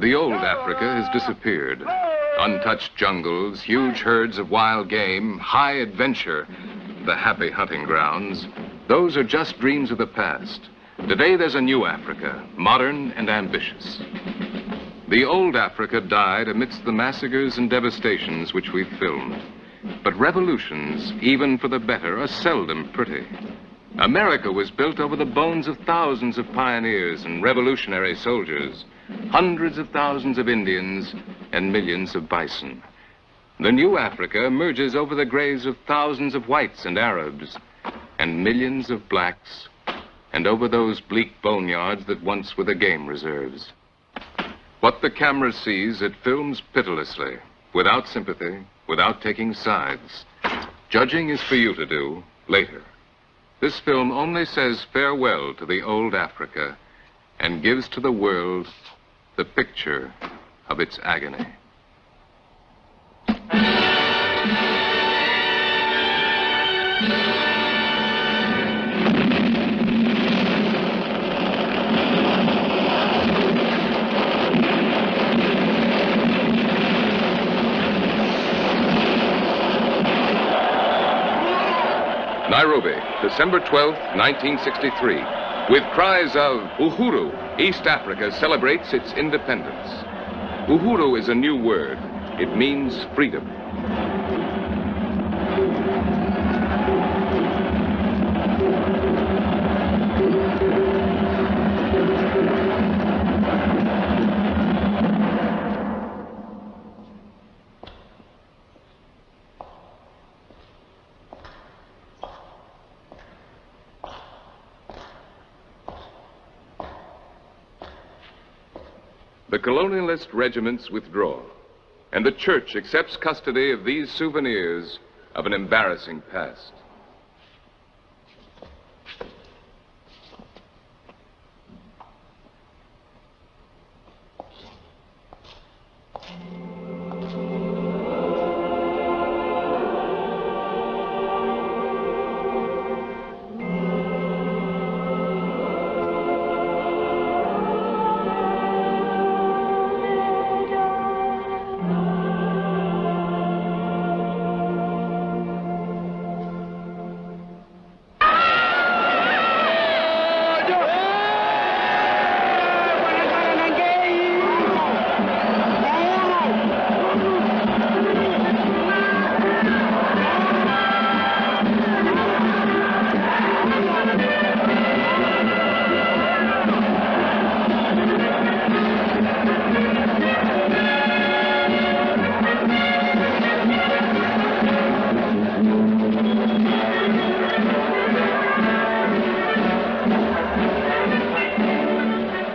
The old Africa has disappeared. Untouched jungles, huge herds of wild game, high adventure, the happy hunting grounds, those are just dreams of the past. Today there's a new Africa, modern and ambitious. The old Africa died amidst the massacres and devastations which we've filmed. But revolutions, even for the better, are seldom pretty. America was built over the bones of thousands of pioneers and revolutionary soldiers, hundreds of thousands of Indians, and millions of bison. The new Africa emerges over the graves of thousands of whites and Arabs, and millions of blacks, and over those bleak boneyards that once were the game reserves. What the camera sees, it films pitilessly, without sympathy, without taking sides. Judging is for you to do later. This film only says farewell to the old Africa and gives to the world the picture of its agony. Nairobi, December 12th, 1963. With cries of Uhuru, East Africa celebrates its independence. Uhuru is a new word. It means freedom. The colonialist regiments withdraw, and the church accepts custody of these souvenirs of an embarrassing past.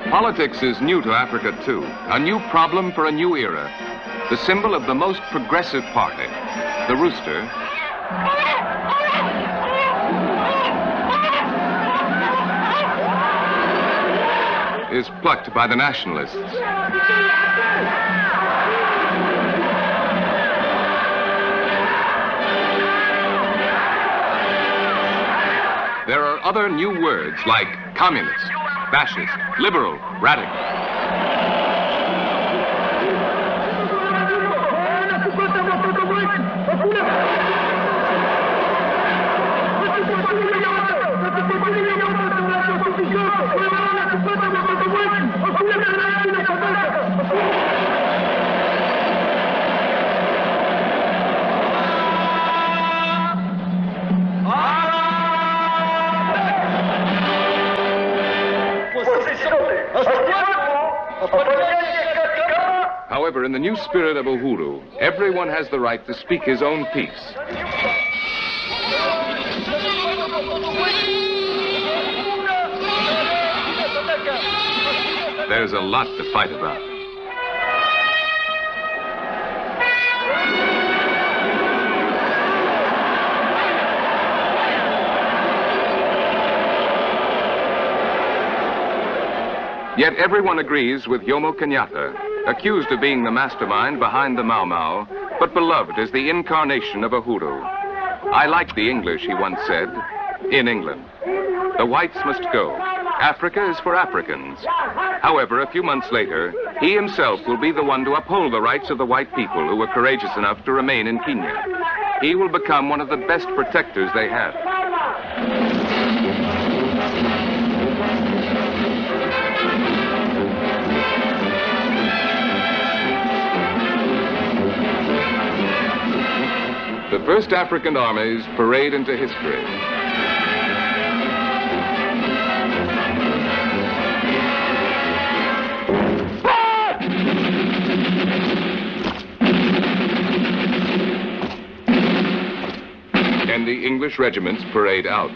Politics is new to Africa, too. A new problem for a new era. The symbol of the most progressive party, the rooster, is plucked by the nationalists. There are other new words like communist, fascist, liberal, radical. However, in the new spirit of Uhuru, everyone has the right to speak his own piece. There's a lot to fight about. Yet everyone agrees with Jomo Kenyatta, accused of being the mastermind behind the Mau Mau, but beloved as the incarnation of Uhuru. I like the English, he once said, in England. The whites must go. Africa is for Africans. However, a few months later, he himself will be the one to uphold the rights of the white people who were courageous enough to remain in Kenya. He will become one of the best protectors they have. The first African armies parade into history. And the English regiments parade out.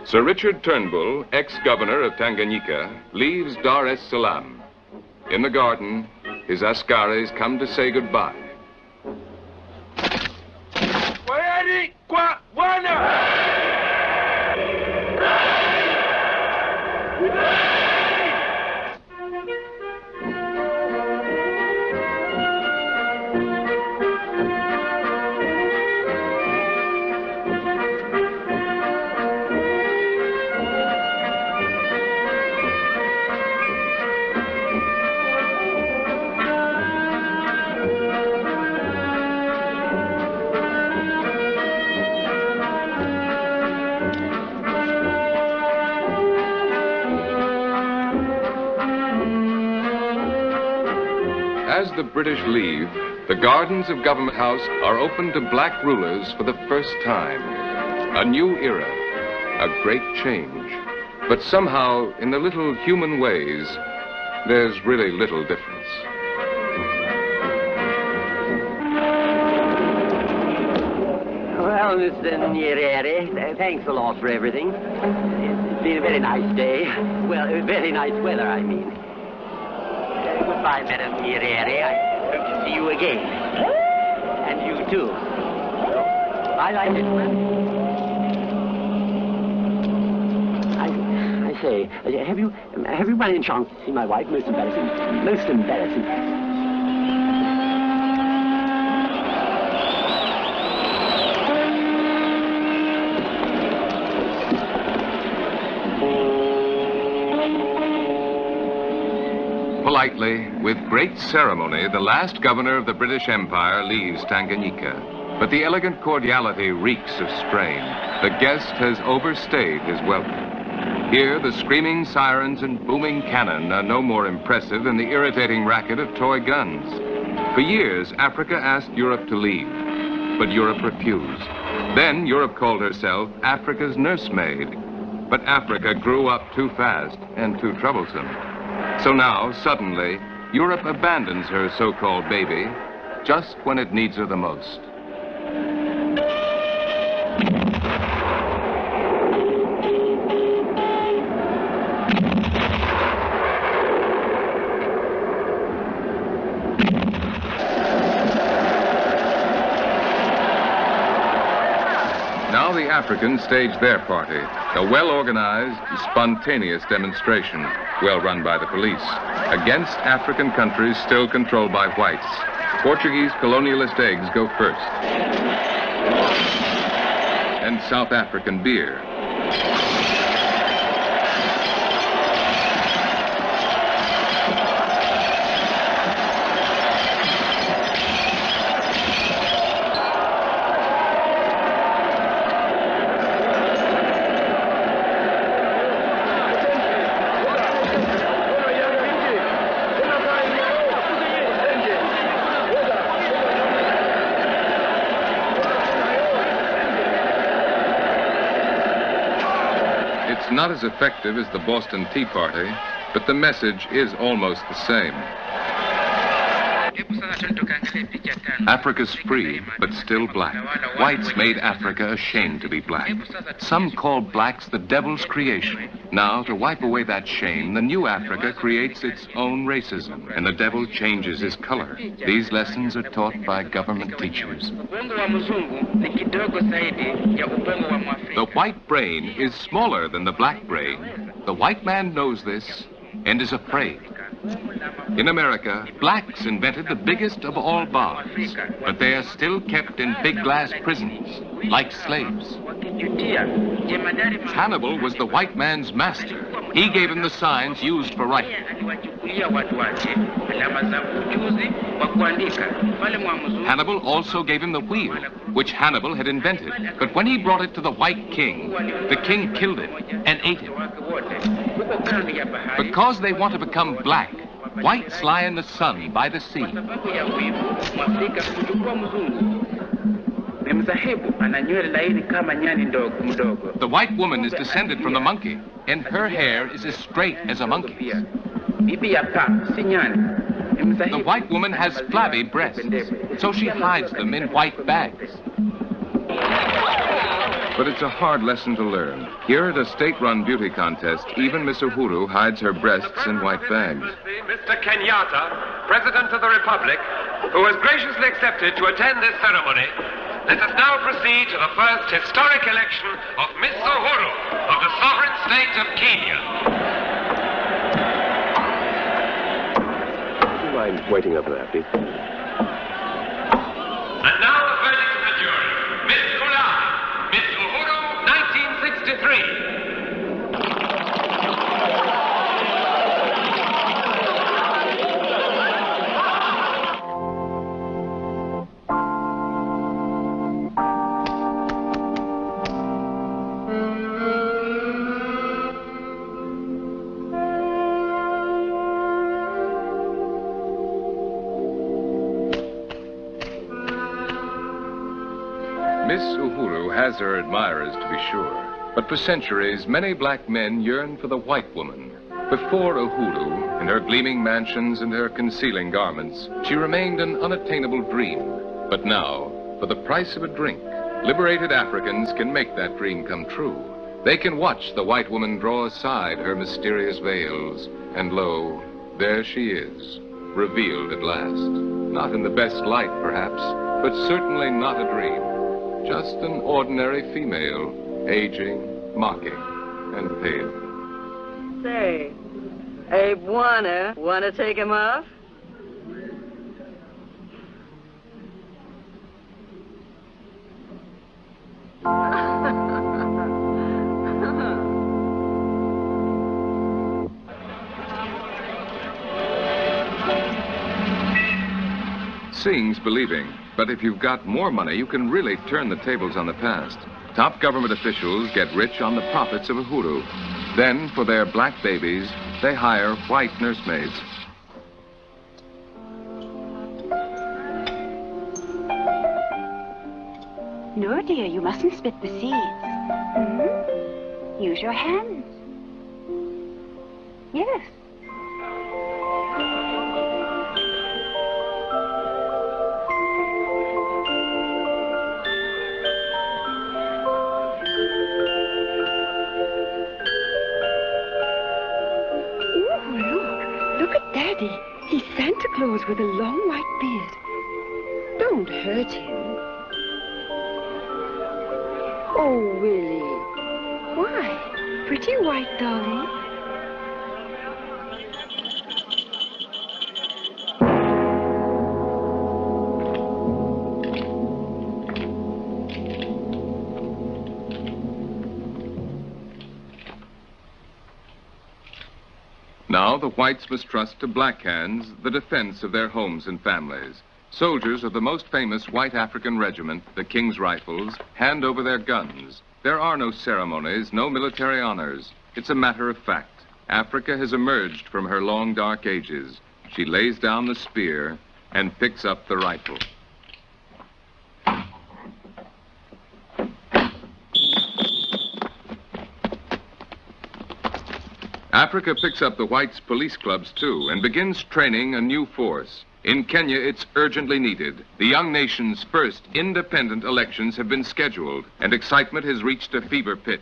Sir Richard Turnbull, ex-governor of Tanganyika, leaves Dar es Salaam. In the garden, his askaris come to say goodbye. As the British leave, the gardens of Government House are open to black rulers for the first time. A new era, a great change. But somehow, in the little human ways, there's really little difference. Well, Mr. Nyerere, thanks a lot for everything. It's been a very nice day. Well, very nice weather, I mean. Goodbye, Madam Nyerere. I hope to see you again. And you, too. Bye-bye, gentlemen. I say, have you by any chance seen my wife? Most embarrassing. Most embarrassing. Politely, with great ceremony, the last governor of the British Empire leaves Tanganyika. But the elegant cordiality reeks of strain. The guest has overstayed his welcome. Here, the screaming sirens and booming cannon are no more impressive than the irritating racket of toy guns. For years, Africa asked Europe to leave, but Europe refused. Then Europe called herself Africa's nursemaid. But Africa grew up too fast and too troublesome. So now, suddenly, Europe abandons her so-called baby just when it needs her the most. Now the Africans stage their party, a well-organized, spontaneous demonstration, well run by the police, against African countries still controlled by whites. Portuguese colonialist eggs go first. And South African beer. It's not as effective as the Boston Tea Party, but the message is almost the same. Africa's free, but still black. Whites made Africa ashamed to be black. Some call blacks the devil's creation. Now, to wipe away that shame, the new Africa creates its own racism, and the devil changes his color. These lessons are taught by government teachers. The white brain is smaller than the black brain. The white man knows this and is afraid. In America, blacks invented the biggest of all bonds, but they are still kept in big glass prisons, like slaves. Hannibal was the white man's master. He gave him the signs used for writing. Hannibal also gave him the wheel, which Hannibal had invented. But when he brought it to the white king, the king killed him and ate him. Because they want to become black, whites lie in the sun by the sea. The white woman is descended from the monkey, and her hair is as straight as a monkey's. The white woman has flabby breasts, so she hides them in white bags. But it's a hard lesson to learn. Here at a state-run beauty contest, even Miss Uhuru hides her breasts in white bags. Mr. Kenyatta, President of the Republic, who has graciously accepted to attend this ceremony, let us now proceed to the first historic election of Miss Uhuru of the sovereign state of Kenya. Do you mind waiting over there, please? And now the verdict of the jury. Miss Kulai, Miss Uhuru, 1963. Miss Uhuru has her admirers, to be sure. But for centuries, many black men yearned for the white woman. Before Uhuru, in her gleaming mansions and her concealing garments, she remained an unattainable dream. But now, for the price of a drink, liberated Africans can make that dream come true. They can watch the white woman draw aside her mysterious veils, and lo, there she is, revealed at last. Not in the best light, perhaps, but certainly not a dream. Just an ordinary female, aging, mocking, and pale. Say, Abe wanna take him off? Seeing's believing, but if you've got more money, you can really turn the tables on the past. Top government officials get rich on the profits of Uhuru. Then, for their black babies, they hire white nursemaids. No, dear, you mustn't spit the seeds. Use your hands. Yes. Daddy, he's Santa Claus with a long white beard. Don't hurt him. Oh, Willie. Why? Pretty white, darling. Now the whites must trust to black hands the defense of their homes and families. Soldiers of the most famous white African regiment, the King's Rifles, hand over their guns. There are no ceremonies, no military honors. It's a matter of fact. Africa has emerged from her long dark ages. She lays down the spear and picks up the rifle. Africa picks up the whites' police clubs, too, and begins training a new force. In Kenya, it's urgently needed. The young nation's first independent elections have been scheduled, and excitement has reached a fever pitch.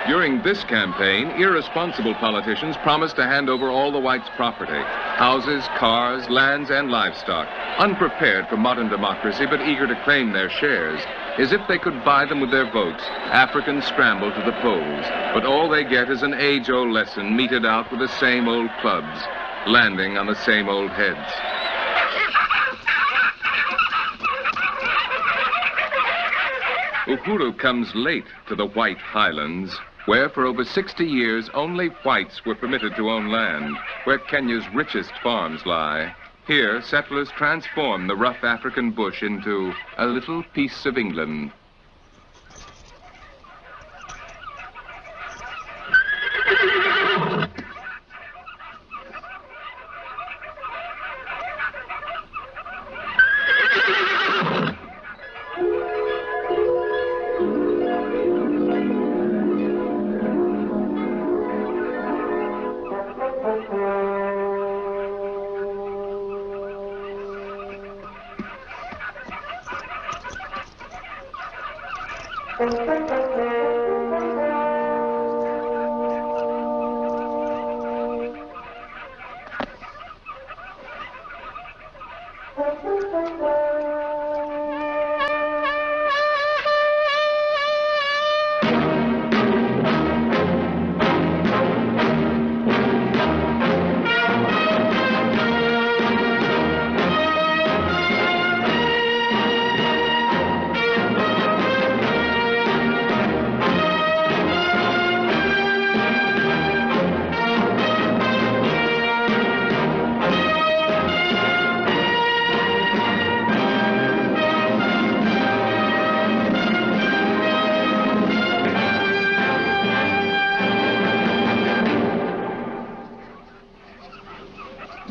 During this campaign, irresponsible politicians promised to hand over all the whites' property, houses, cars, lands, and livestock, unprepared for modern democracy but eager to claim their shares. As if they could buy them with their votes, Africans scramble to the polls, but all they get is an age-old lesson meted out with the same old clubs, landing on the same old heads. Uhuru comes late to the White Highlands, where for over 60 years only whites were permitted to own land, where Kenya's richest farms lie. Here, settlers transform the rough African bush into a little piece of England.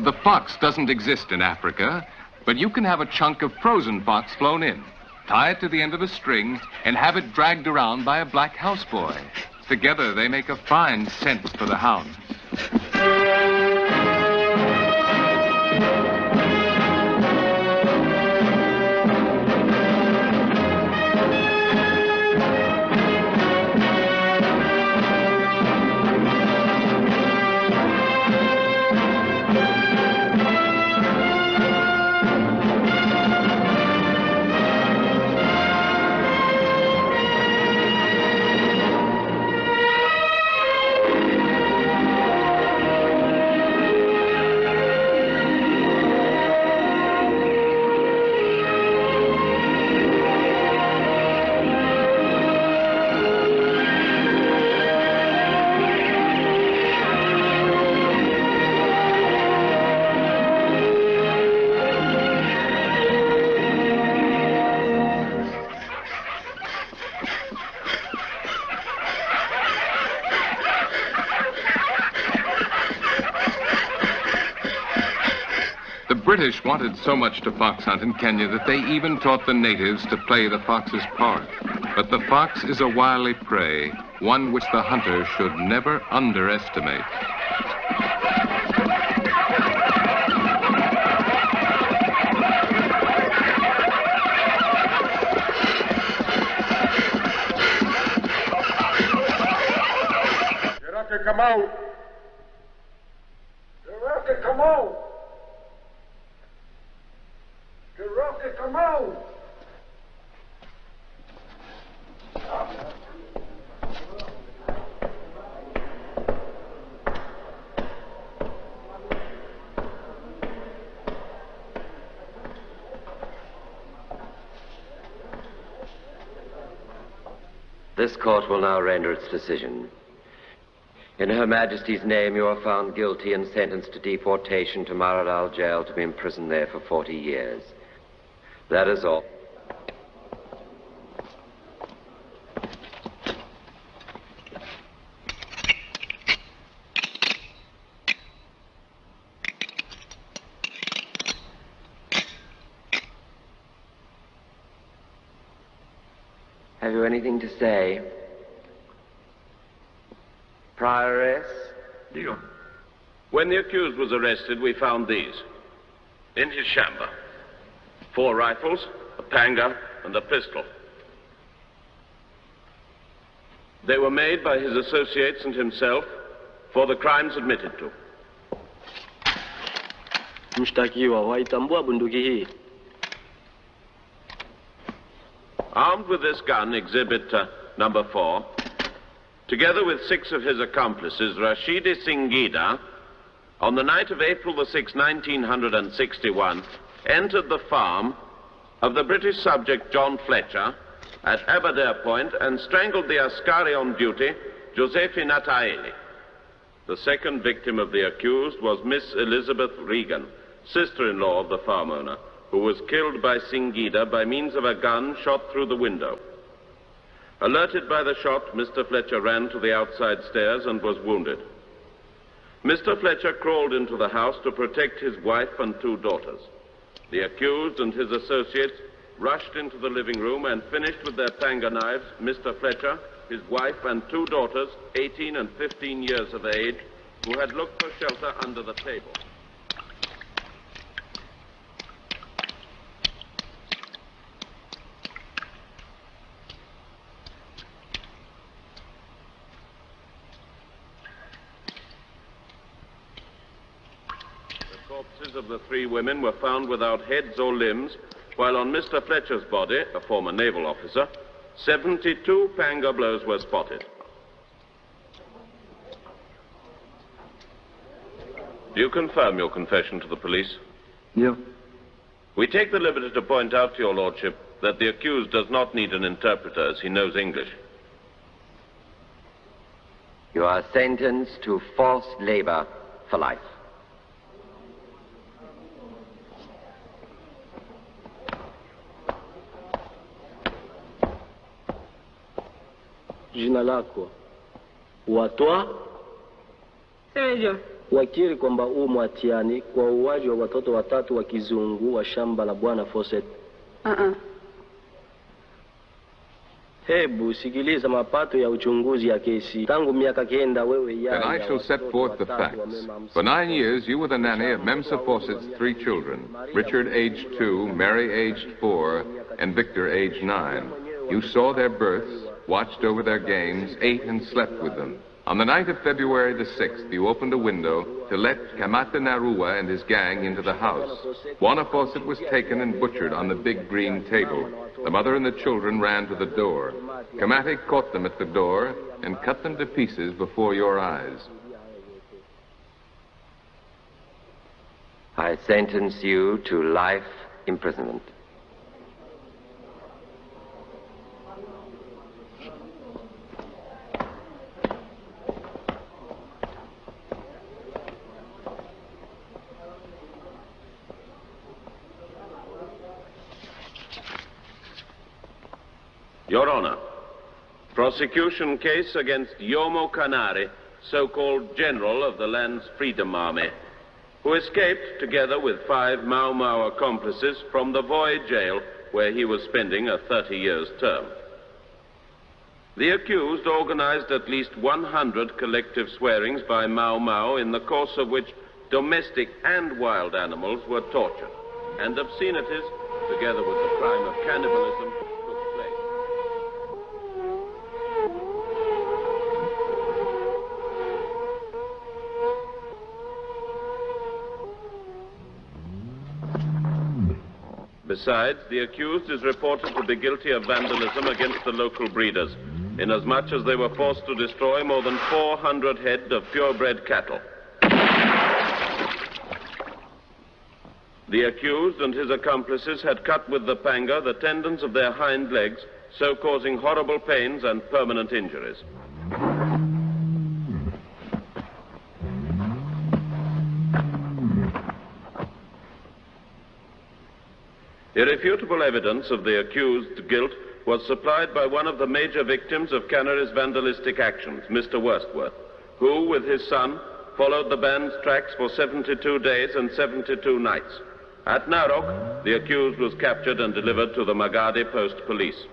The fox doesn't exist in Africa, but you can have a chunk of frozen fox flown in, tie it to the end of a string, and have it dragged around by a black houseboy. Together, they make a fine scent for the hounds. The British wanted so much to fox hunt in Kenya that they even taught the natives to play the fox's part. But the fox is a wily prey, one which the hunter should never underestimate. Gerake, come out! Gerake, come out! Gerake, come out! This court will now render its decision. In Her Majesty's name, you are found guilty and sentenced to deportation to Maradal Jail to be imprisoned there for 40 years. That is all. Have you anything to say? Prior arrest? Dio. When the accused was arrested, we found these. In his chamber. 4 rifles, a panga, and a pistol. They were made by his associates and himself for the crimes admitted to. Mshtakiwa, waitambua bunduki hii? Armed with this gun, exhibit number 4, together with 6 of his accomplices, Rashidi Singida, on the night of April the 6th, 1961, entered the farm of the British subject John Fletcher at Aberdare Point and strangled the askari on duty, Josephine Taeli. The second victim of the accused was Miss Elizabeth Regan, sister-in-law of the farm owner, who was killed by Singida by means of a gun shot through the window. Alerted by the shot, Mr. Fletcher ran to the outside stairs and was wounded. Mr. Fletcher crawled into the house to protect his wife and 2 daughters. The accused and his associates rushed into the living room and finished with their panga knives Mr. Fletcher, his wife, and 2 daughters, 18 and 15 years of age, who had looked for shelter under the table. The corpses of the 3 women were found without heads or limbs, while on Mr. Fletcher's body, a former naval officer, 72 panga blows were spotted. Do you confirm your confession to the police? Yeah. We take the liberty to point out to your lordship that the accused does not need an interpreter as he knows English. You are sentenced to forced labor for life. Jina lako watwa Semejo. wakiri kwamba mwatiani kwa uuaji wa watoto 3 wa kizungu wa shamba la Bwana Fawcett. Hebu sikiliza mapato ya uchunguzi ya kesi. Tangu miaka 9 wewe ya. Then I shall set forth the facts. For 9 years, you were the nanny of Memsa Fawcett's 3 children, Richard aged 2, Mary aged 4, and Victor aged 9. You saw their births, watched over their games, ate and slept with them. On the night of February the 6th, you opened a window to let Kamata Narua and his gang into the house. Bwana Fawcett was taken and butchered on the big green table. The mother and the children ran to the door. Kamata caught them at the door and cut them to pieces before your eyes. I sentence you to life imprisonment. Your Honor, prosecution case against Yomo Kanari, so-called general of the land's Freedom Army, who escaped together with 5 Mau Mau accomplices from the Voi jail where he was spending a 30 years term. The accused organized at least 100 collective swearings by Mau Mau, in the course of which domestic and wild animals were tortured, and obscenities, together with the crime of cannibalism, took place. Besides, the accused is reported to be guilty of vandalism against the local breeders, inasmuch as they were forced to destroy more than 400 head of purebred cattle. The accused and his accomplices had cut with the panga the tendons of their hind legs, so causing horrible pains and permanent injuries. Irrefutable evidence of the accused's guilt was supplied by one of the major victims of Cannery's vandalistic actions, Mr. Worstworth, who, with his son, followed the band's tracks for 72 days and 72 nights. At Narok, the accused was captured and delivered to the Magadi Post Police.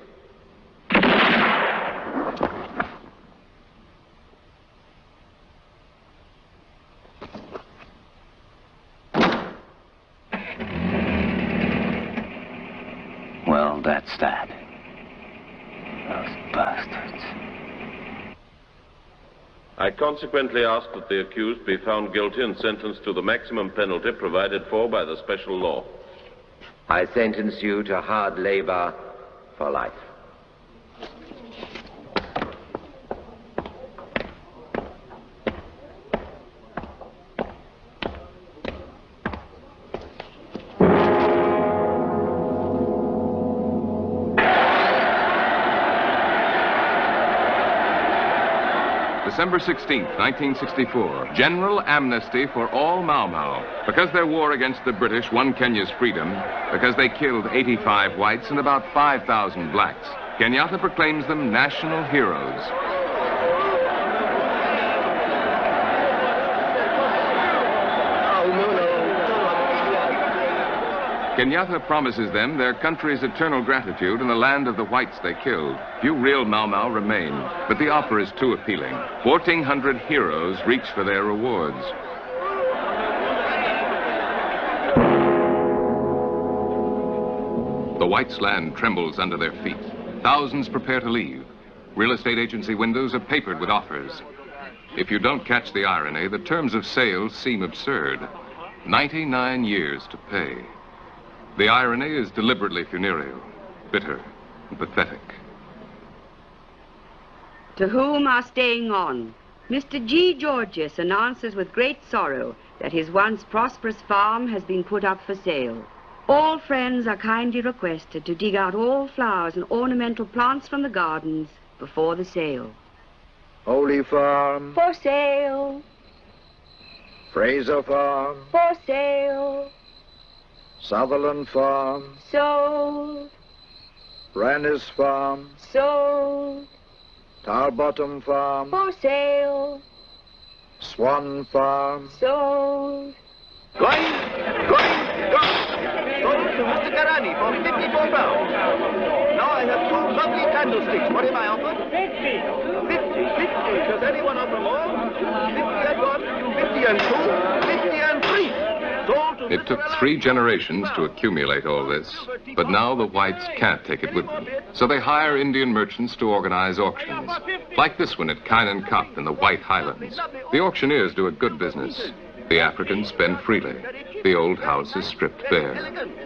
I consequently ask that the accused be found guilty and sentenced to the maximum penalty provided for by the special law. I sentence you to hard labor for life. December 16th, 1964. General amnesty for all Mau Mau. Because their war against the British won Kenya's freedom, because they killed 85 whites and about 5,000 blacks, Kenyatta proclaims them national heroes. Kenyatta promises them their country's eternal gratitude in the land of the whites they killed. Few real Mau Mau remain, but the offer is too appealing. 1,400 heroes reach for their rewards. The whites' land trembles under their feet. Thousands prepare to leave. Real estate agency windows are papered with offers. If you don't catch the irony, the terms of sale seem absurd. 99 years to pay. The irony is deliberately funereal, bitter, and pathetic. To whom are staying on, Mr. G. Georgius announces with great sorrow that his once prosperous farm has been put up for sale. All friends are kindly requested to dig out all flowers and ornamental plants from the gardens before the sale. Holy Farm. For sale. Fraser Farm. For sale. Sutherland Farm. Sold. Rannis Farm. Sold. Tarbottom Farm. For sale. Swan Farm. Sold. Going. Sold to Mr. Karani for £54. Now I have 2 lovely candlesticks. What am I offered? 50. Does anyone offer more? 50 and 1, 50 and 2, 50 and 3. It took 3 generations to accumulate all this, but now the whites can't take it with them. So they hire Indian merchants to organize auctions, like this one at Kynan Cup in the White Highlands. The auctioneers do a good business. The Africans spend freely. The old house is stripped bare.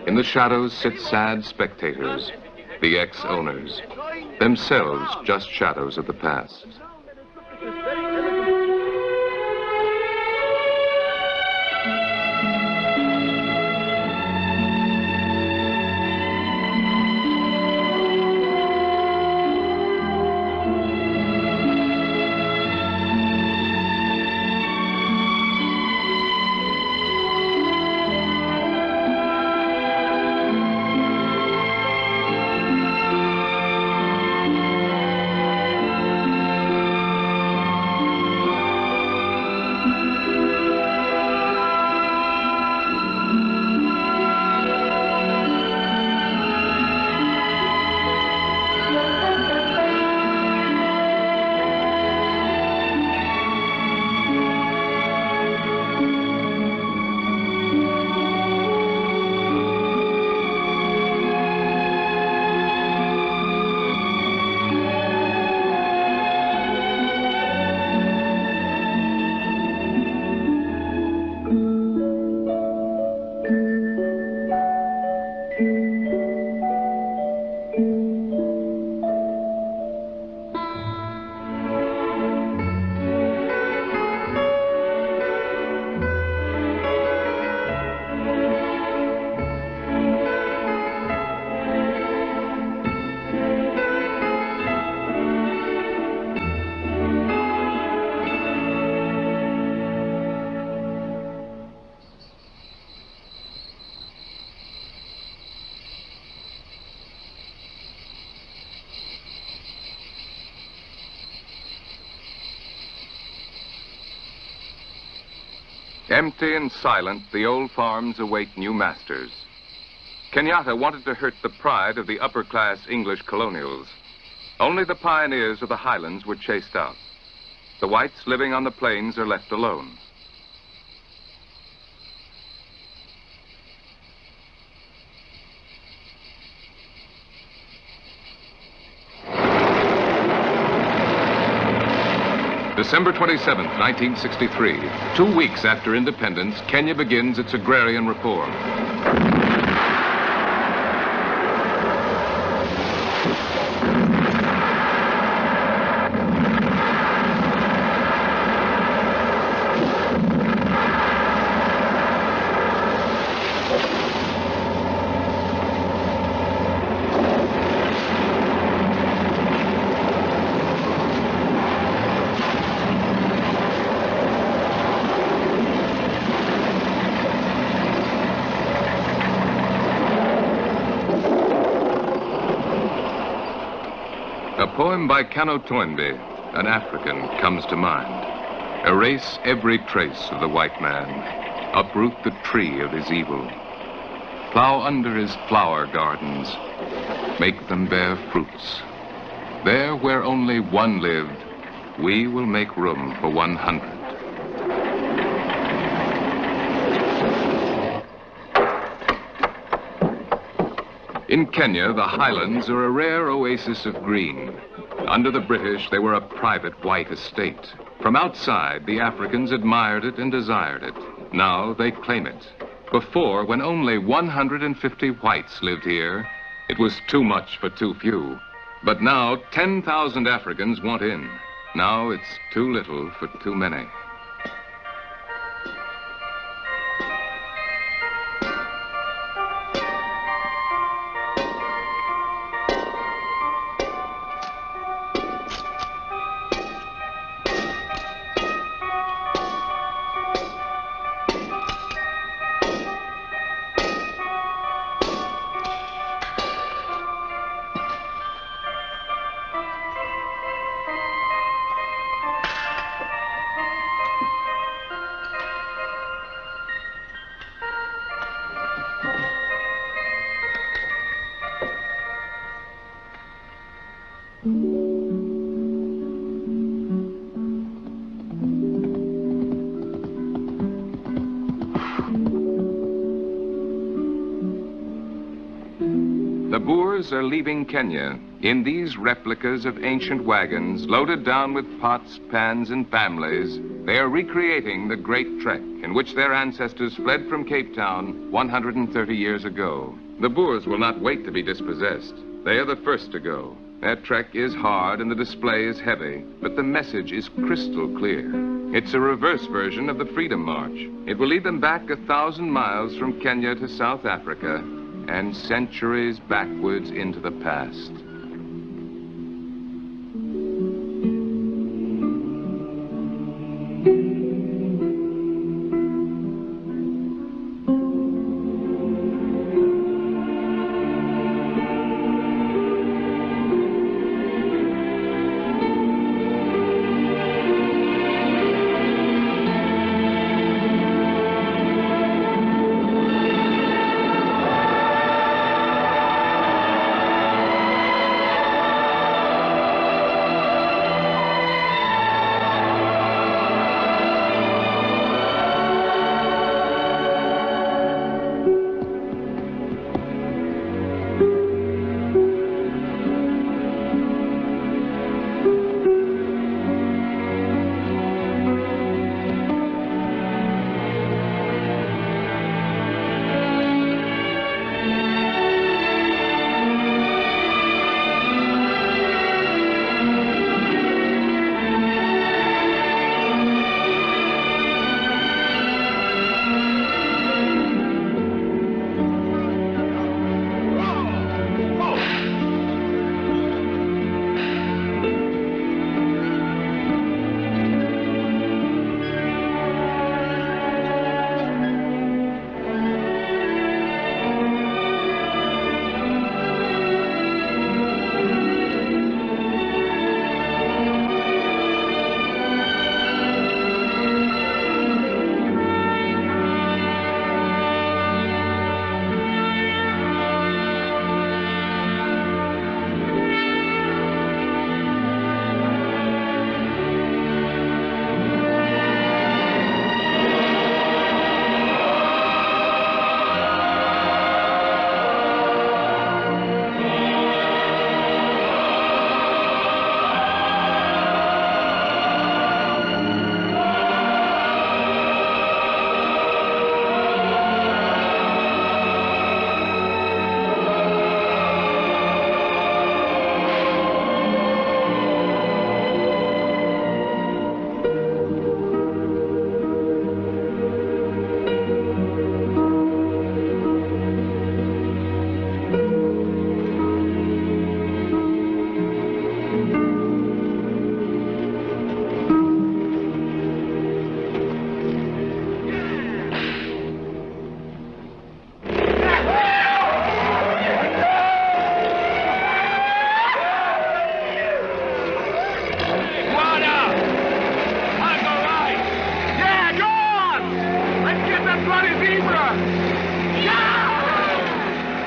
In the shadows sit sad spectators, the ex-owners, themselves just shadows of the past. Empty and silent, the old farms await new masters. Kenyatta wanted to hurt the pride of the upper-class English colonials. Only the pioneers of the highlands were chased out. The whites living on the plains are left alone. December 27, 1963. 2 weeks after independence, Kenya begins its agrarian reform. A poem by Kano Toynbee, an African, comes to mind. Erase every trace of the white man. Uproot the tree of his evil. Plow under his flower gardens. Make them bear fruits. There where only one lived, we will make room for 100. In Kenya, the highlands are a rare oasis of green. Under the British, they were a private white estate. From outside, the Africans admired it and desired it. Now they claim it. Before, when only 150 whites lived here, it was too much for too few. But now, 10,000 Africans want in. Now it's too little for too many. The Boers are leaving Kenya in these replicas of ancient wagons loaded down with pots, pans, and families. They are recreating the great trek in which their ancestors fled from Cape Town 130 years ago. The Boers will not wait to be dispossessed. They are the first to go. Their trek is hard and the display is heavy, but the message is crystal clear. It's a reverse version of the Freedom March. It will lead them back 1,000 miles from Kenya to South Africa and centuries backwards into the past.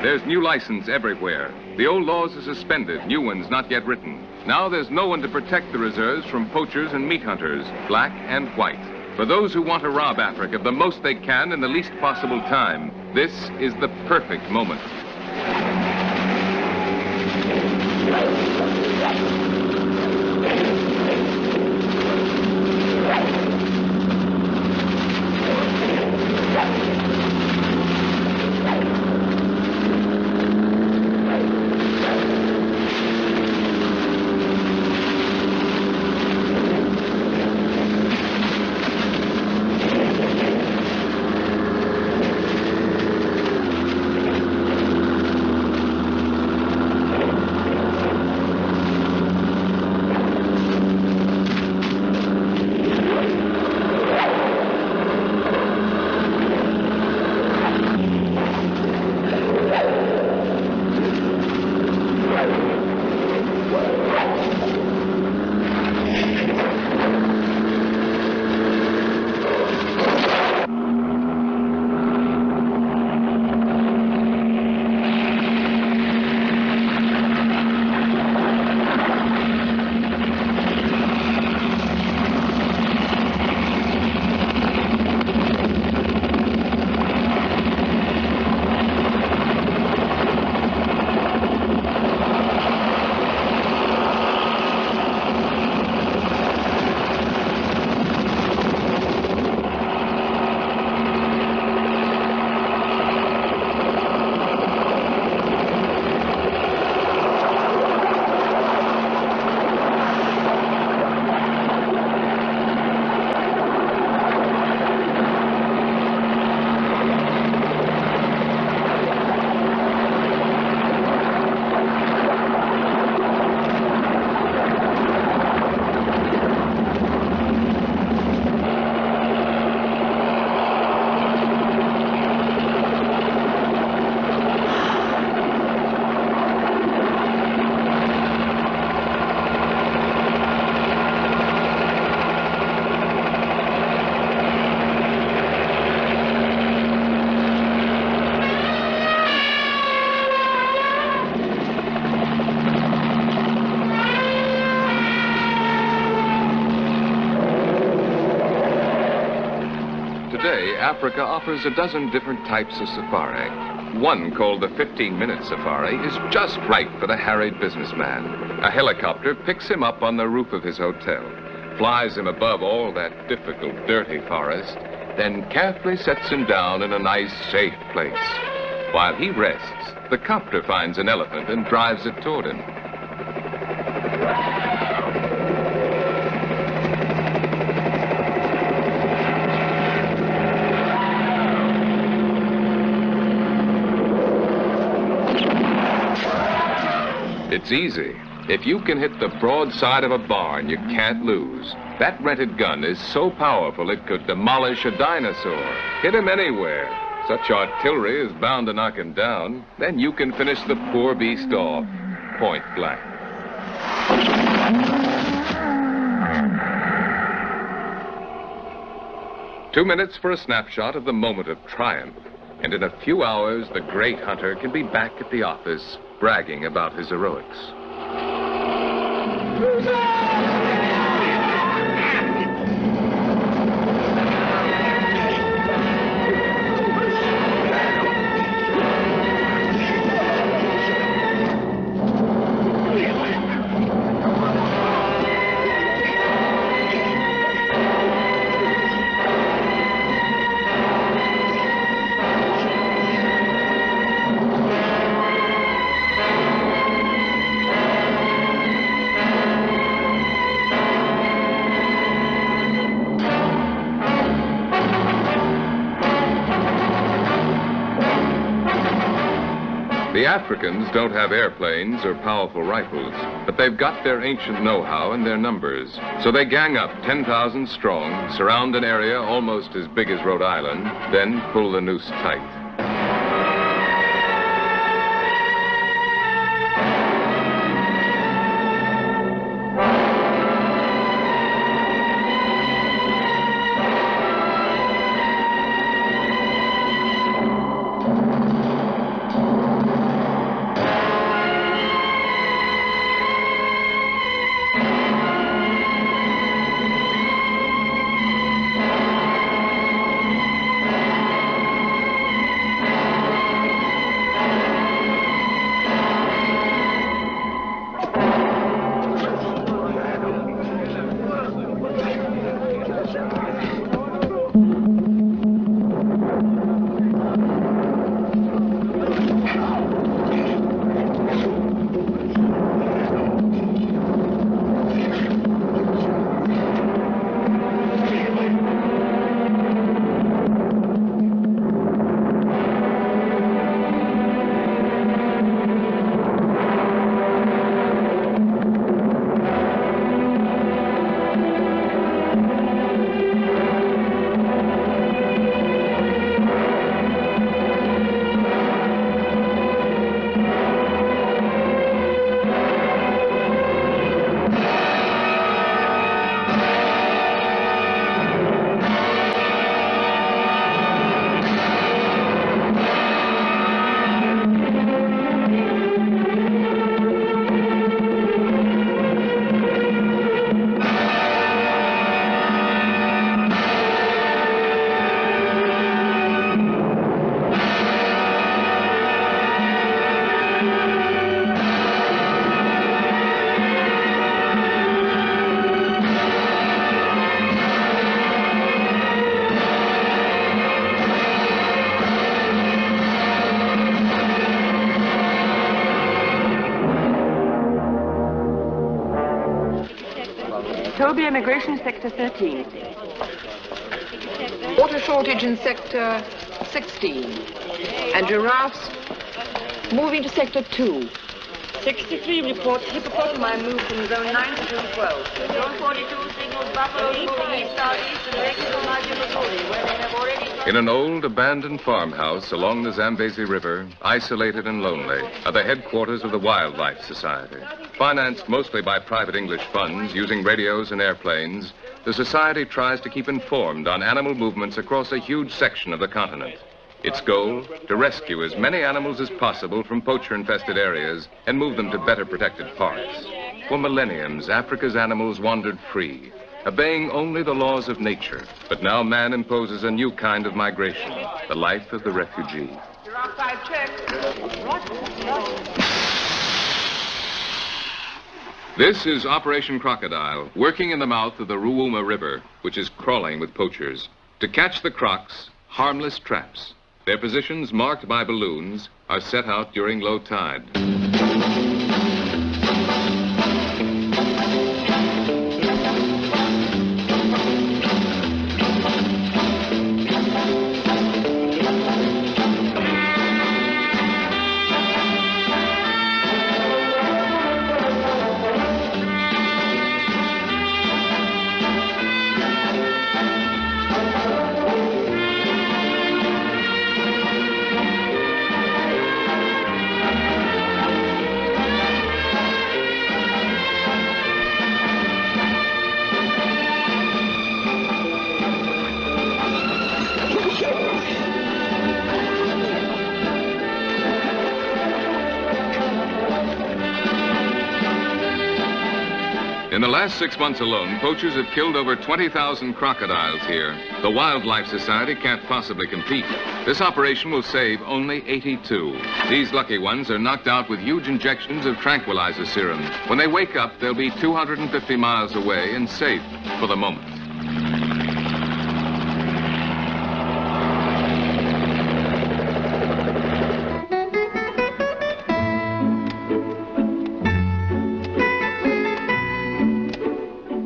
There's new license everywhere. The old laws are suspended, new ones not yet written. Now there's no one to protect the reserves from poachers and meat hunters, black and white. For those who want to rob Africa the most they can in the least possible time, this is the perfect moment. Today, Africa offers a dozen different types of safari. One, called the 15-minute safari, is just right for the harried businessman. A helicopter picks him up on the roof of his hotel, flies him above all that difficult, dirty forest, then carefully sets him down in a nice, safe place. While he rests, the copter finds an elephant and drives it toward him. It's easy. If you can hit the broadside of a barn, you can't lose. That rented gun is so powerful it could demolish a dinosaur. Hit him anywhere. Such artillery is bound to knock him down. Then you can finish the poor beast off, point blank. Two minutes for a snapshot of the moment of triumph. And in a few hours, the great hunter can be back at the office, bragging about his heroics. The Africans don't have airplanes or powerful rifles, but they've got their ancient know-how and their numbers. So they gang up 10,000 strong, surround an area almost as big as Rhode Island, then pull the noose tight. Toby, Immigration Sector 13. Water shortage in Sector 16. And giraffes moving to Sector 2. 63 reports hippopotami moved from zone 9 to zone 12. Zone 42 signals buffalo moving east-southeast to direction of Missouri, where they have already... In an old abandoned farmhouse along the Zambezi River, isolated and lonely, are the headquarters of the Wildlife Society. Financed mostly by private English funds using radios and airplanes, the Society tries to keep informed on animal movements across a huge section of the continent. Its goal, to rescue as many animals as possible from poacher-infested areas and move them to better protected parks. For millenniums, Africa's animals wandered free, obeying only the laws of nature. But now man imposes a new kind of migration, the life of the refugee. This is Operation Crocodile, working in the mouth of the Ruuma River, which is crawling with poachers. To catch the crocs, harmless traps. Their positions, marked by balloons, are set out during low tide. In the last 6 months alone, poachers have killed over 20,000 crocodiles here. The Wildlife Society can't possibly compete. This operation will save only 82. These lucky ones are knocked out with huge injections of tranquilizer serum. When they wake up, they'll be 250 miles away and safe for the moment.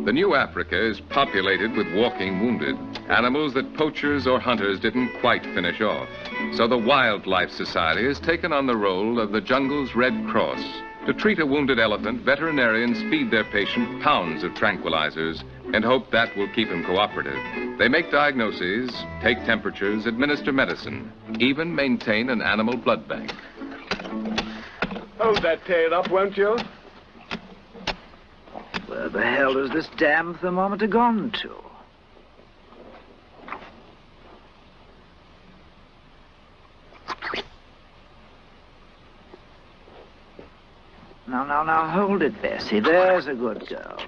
The new Africa is populated with walking wounded, animals that poachers or hunters didn't quite finish off. So the Wildlife Society has taken on the role of the jungle's Red Cross. To treat a wounded elephant, veterinarians feed their patient pounds of tranquilizers and hope that will keep him cooperative. They make diagnoses, take temperatures, administer medicine, even maintain an animal blood bank. Hold that tail up, won't you? Where the hell has this damn thermometer gone to? Now, hold it, Bessie. There's a good girl.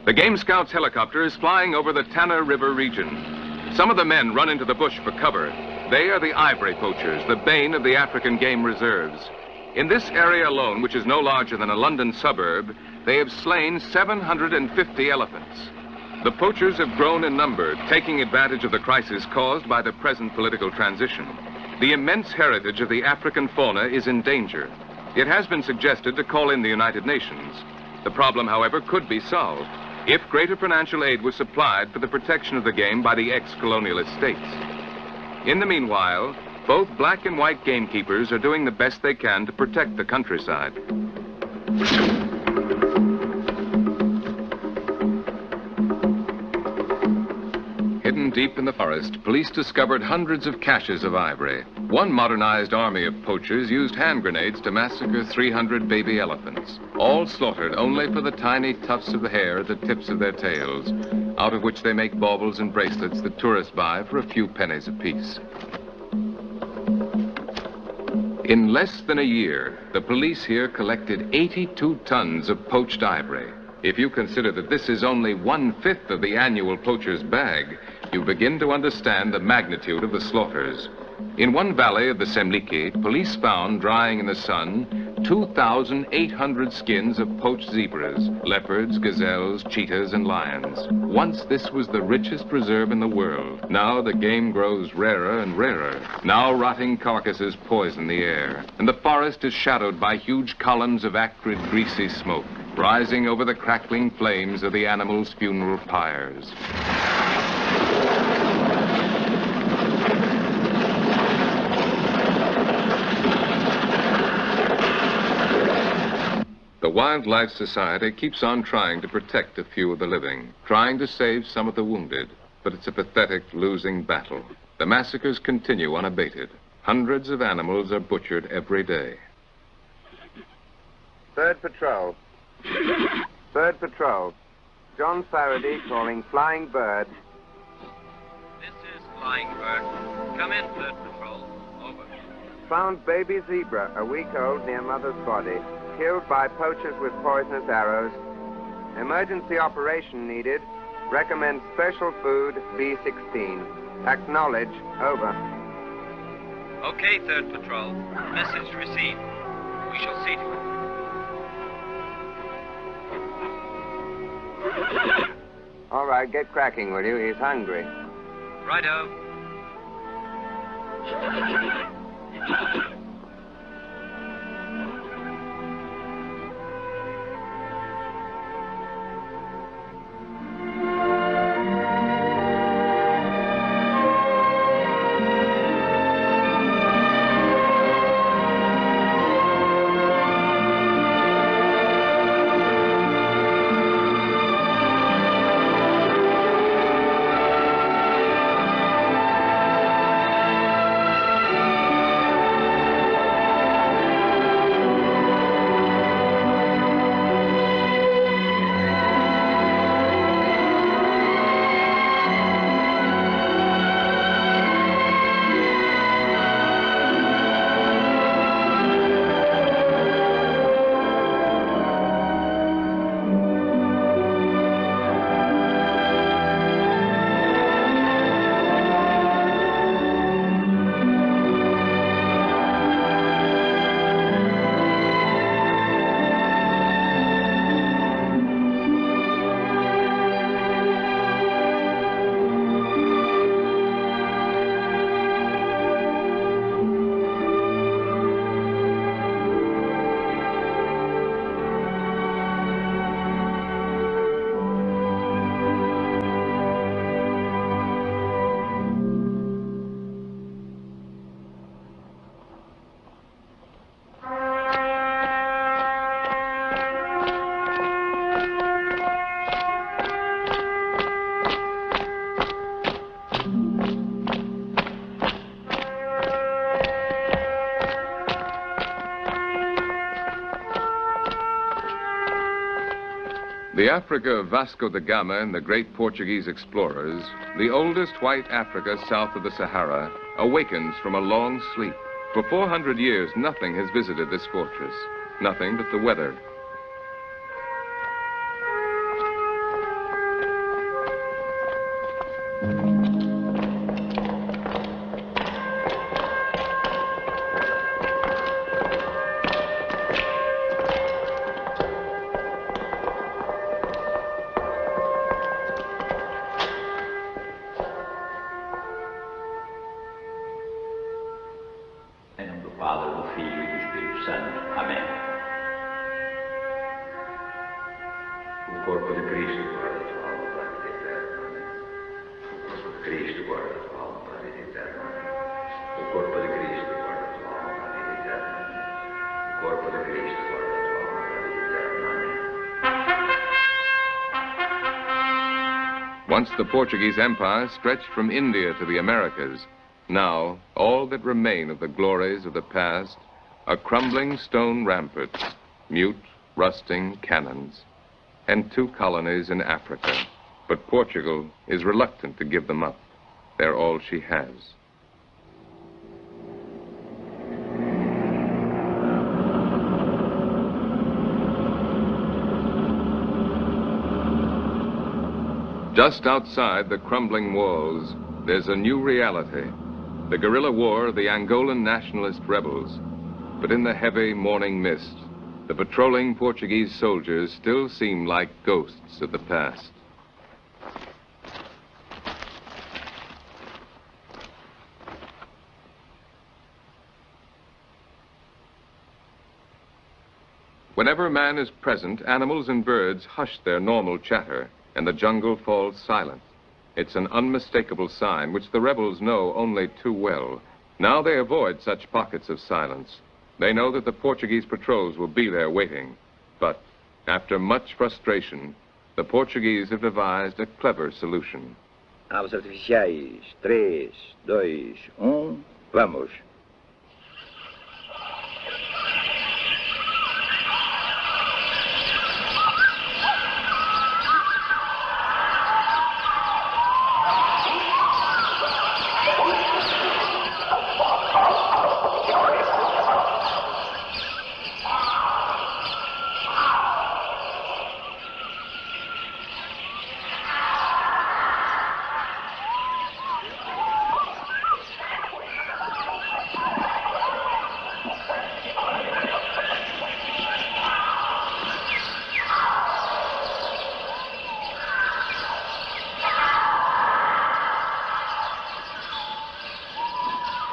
The Game Scouts helicopter is flying over the Tana River region. Some of the men run into the bush for cover. They are the ivory poachers, the bane of the African game reserves. In this area alone, which is no larger than a London suburb, they have slain 750 elephants. The poachers have grown in number, taking advantage of the crisis caused by the present political transition. The immense heritage of the African fauna is in danger. It has been suggested to call in the United Nations. The problem, however, could be solved if greater financial aid was supplied for the protection of the game by the ex-colonialist states. In the meanwhile, both black and white gamekeepers are doing the best they can to protect the countryside. Hidden deep in the forest, police discovered hundreds of caches of ivory. One modernized army of poachers used hand grenades to massacre 300 baby elephants, all slaughtered only for the tiny tufts of the hair at the tips of their tails, out of which they make baubles and bracelets that tourists buy for a few pennies apiece. In less than a year, the police here collected 82 tons of poached ivory. If you consider that this is only 1/5 of the annual poacher's bag, you begin to understand the magnitude of the slaughters. In one valley of the Semliki, police found drying in the sun 2,800 skins of poached zebras, leopards, gazelles, cheetahs, and lions. Once this was the richest preserve in the world. Now the game grows rarer and rarer. Now rotting carcasses poison the air, and the forest is shadowed by huge columns of acrid, greasy smoke, rising over the crackling flames of the animals' funeral pyres. The Wildlife Society keeps on trying to protect a few of the living, trying to save some of the wounded, but it's a pathetic losing battle. The massacres continue unabated. Hundreds of animals are butchered every day. Third patrol. Third patrol. John Faraday calling Flying Bird. This is Flying Bird. Come in, third patrol. Over. Found baby zebra, a week old, near mother's body. Killed by poachers with poisonous arrows. Emergency operation needed. Recommend special food, B16. Acknowledge. Over. Okay, third patrol. Message received. We shall see to it. All right, get cracking, will you? He's hungry. Righto. The Africa of Vasco da Gama and the great Portuguese explorers, the oldest white Africa south of the Sahara, awakens from a long sleep. For 400 years, nothing has visited this fortress, nothing but the weather. Once the Portuguese Empire stretched from India to the Americas, now all that remain of the glories of the past are crumbling stone ramparts, mute, rusting cannons, and 2 colonies in Africa. But Portugal is reluctant to give them up. They're all she has. Just outside the crumbling walls, there's a new reality. The guerrilla war of the Angolan nationalist rebels. but in the heavy morning mist, the patrolling Portuguese soldiers still seem like ghosts of the past. Whenever man is present, animals and birds hush their normal chatter, and the jungle falls silent. It's an unmistakable sign which the rebels know only too well. Now they avoid such pockets of silence. They know that the Portuguese patrols will be there waiting. But after much frustration, the Portuguese have devised a clever solution. Aves artificiais. 3, 2, 1, vamos.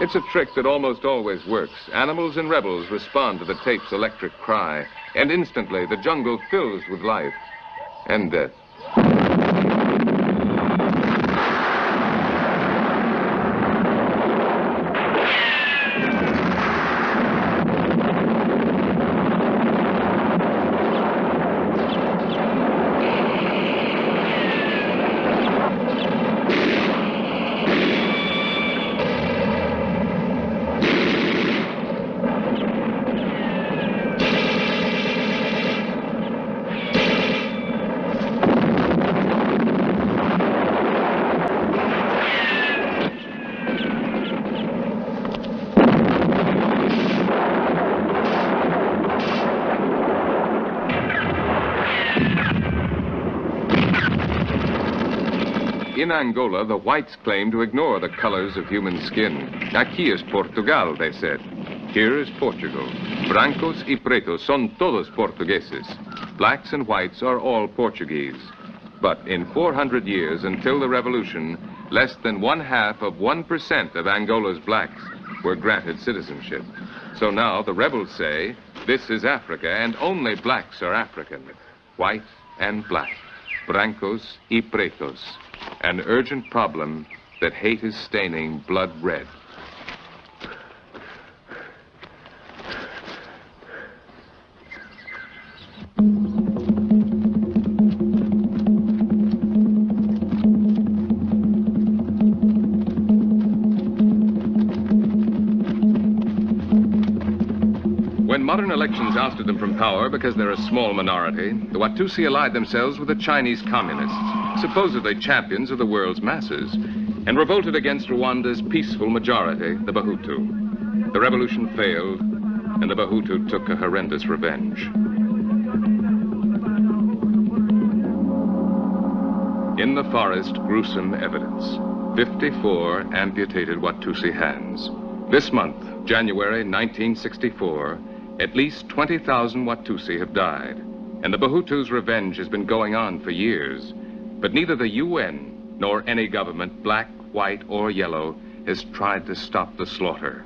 It's a trick that almost always works. Animals and rebels respond to the tape's electric cry, and instantly the jungle fills with life and death. In Angola, the whites claim to ignore the colors of human skin. Aquí es Portugal, they said. Here is Portugal. Brancos y pretos son todos portugueses. Blacks and whites are all Portuguese. But in 400 years, until the revolution, less than 0.5% of Angola's blacks were granted citizenship. So now the rebels say, this is Africa, and only blacks are African. White and black. Brancos y pretos. An urgent problem that hate is staining blood red. When modern elections ousted them from power because they're a small minority, the Watusi allied themselves with the Chinese communists, supposedly champions of the world's masses, and revolted against Rwanda's peaceful majority, the Bahutu. The revolution failed, and the Bahutu took a horrendous revenge. In the forest, gruesome evidence. 54 amputated Watusi hands. This month, January 1964, at least 20,000 Watusi have died, and the Bahutus' revenge has been going on for years. But neither the UN nor any government, black, white, or yellow, has tried to stop the slaughter.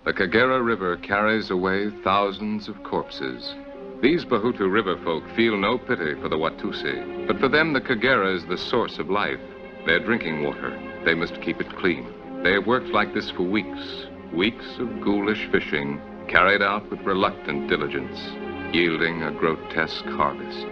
The Kagera River carries away thousands of corpses. These Bahutu river folk feel no pity for the Watusi, but for them the Kagera is the source of life, their drinking water. They must keep it clean. They have worked like this for weeks, weeks of ghoulish fishing, carried out with reluctant diligence, yielding a grotesque harvest.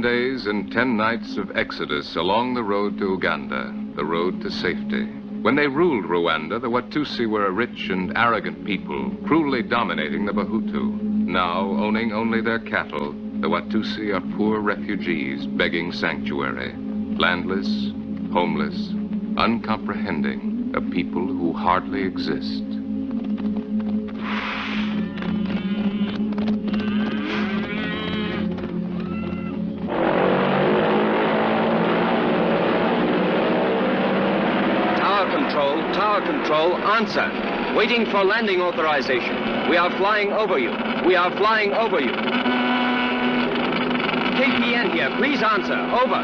10 days and 10 nights of exodus along the road to Uganda, the road to safety. When they ruled Rwanda, the Watusi were a rich and arrogant people, cruelly dominating the Bahutu. Now, owning only their cattle, the Watusi are poor refugees begging sanctuary. Landless, homeless, uncomprehending, a people who hardly exist. Tower control, answer. Waiting for landing authorization. We are flying over you. We are flying over you. KPN here, please answer. Over.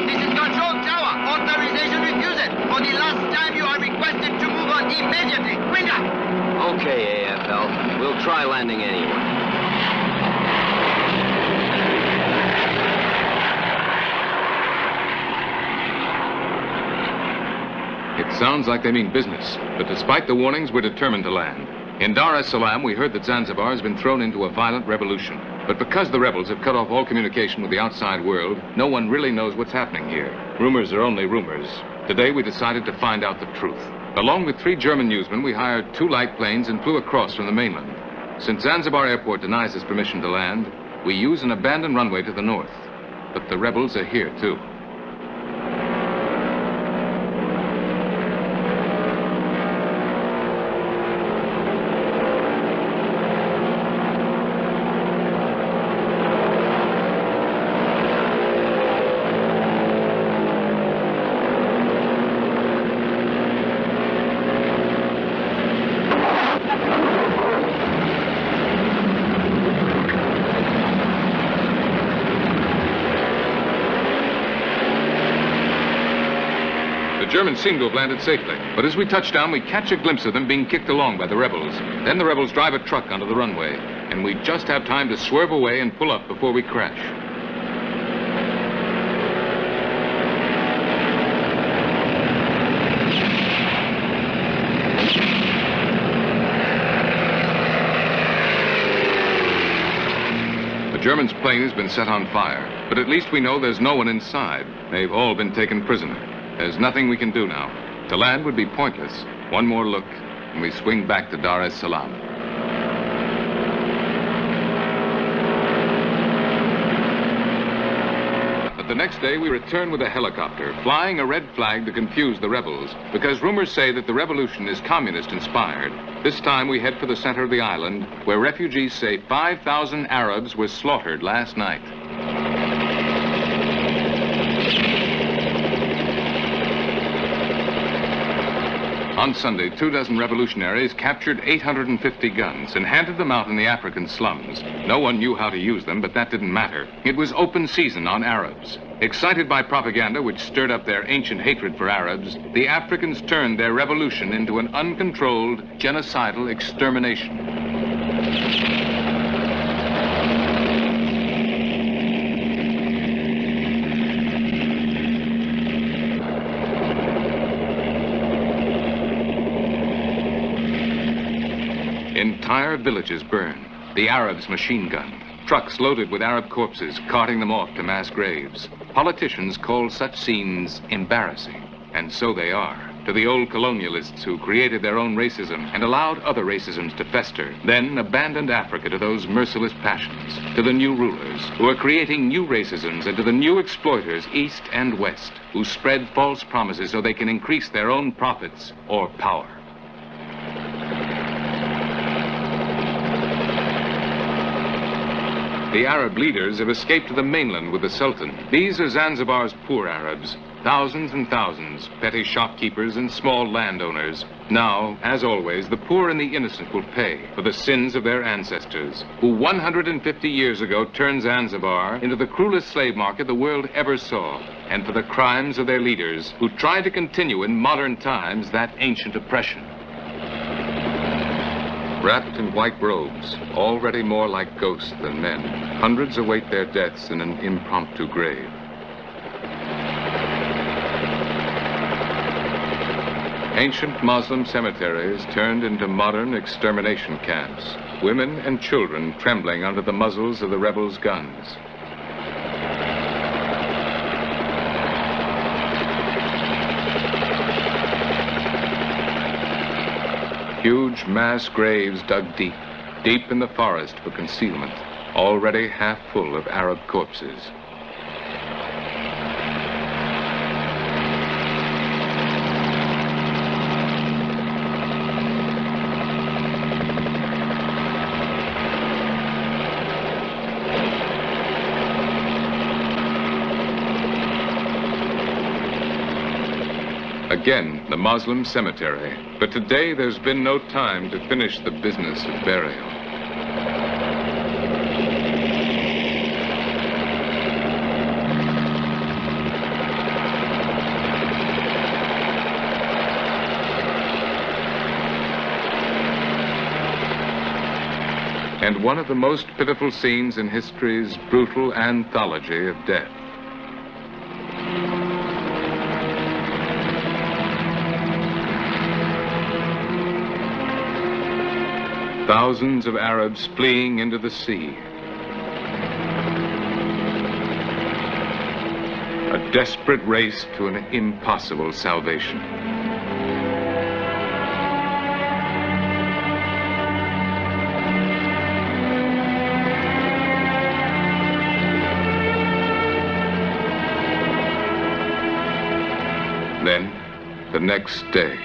This is Control Tower. Authorization refused. For the last time, you are requested to move on immediately. Winger! Okay, AFL. We'll try landing anyway. It sounds like they mean business, but despite the warnings, we're determined to land. In Dar es Salaam, we heard that Zanzibar has been thrown into a violent revolution. But because the rebels have cut off all communication with the outside world, no one really knows what's happening here. Rumors are only rumors. Today, we decided to find out the truth. Along with 3 German newsmen, we hired 2 light planes and flew across from the mainland. Since Zanzibar Airport denies us permission to land, we use an abandoned runway to the north. But the rebels are here, too. The Germans seem to have landed safely, but as we touch down, we catch a glimpse of them being kicked along by the rebels. Then the rebels drive a truck onto the runway, and we just have time to swerve away and pull up before we crash. The German's plane has been set on fire, but at least we know there's no one inside. They've all been taken prisoner. There's nothing we can do now. To land would be pointless. One more look, and we swing back to Dar es Salaam. But the next day, we return with a helicopter, flying a red flag to confuse the rebels, because rumors say that the revolution is communist-inspired. This time, we head for the center of the island, where refugees say 5,000 Arabs were slaughtered last night. On Sunday, 24 revolutionaries captured 850 guns and handed them out in the African slums. No one knew how to use them, but that didn't matter. It was open season on Arabs. Excited by propaganda which stirred up their ancient hatred for Arabs, the Africans turned their revolution into an uncontrolled, genocidal extermination. Entire villages burned. The Arabs machine-gunned. Trucks loaded with Arab corpses, carting them off to mass graves. Politicians called such scenes embarrassing. And so they are. To the old colonialists who created their own racism and allowed other racisms to fester, then abandoned Africa to those merciless passions. To the new rulers who are creating new racisms, and to the new exploiters, east and west, who spread false promises so they can increase their own profits or power. The Arab leaders have escaped to the mainland with the Sultan. These are Zanzibar's poor Arabs. Thousands and thousands, petty shopkeepers and small landowners. Now, as always, the poor and the innocent will pay for the sins of their ancestors, who 150 years ago turned Zanzibar into the cruelest slave market the world ever saw, and for the crimes of their leaders, who try to continue in modern times that ancient oppression. Wrapped in white robes, already more like ghosts than men, hundreds await their deaths in an impromptu grave. Ancient Muslim cemeteries turned into modern extermination camps. women and children trembling under the muzzles of the rebels' guns. Huge mass graves dug deep, deep in the forest for concealment, already half full of Arab corpses. Again, the Moslem cemetery. But today there's been no time to finish the business of burial. And one of the most pitiful scenes in history's brutal anthology of death. Thousands of Arabs fleeing into the sea. A desperate race to an impossible salvation. Then, the next day.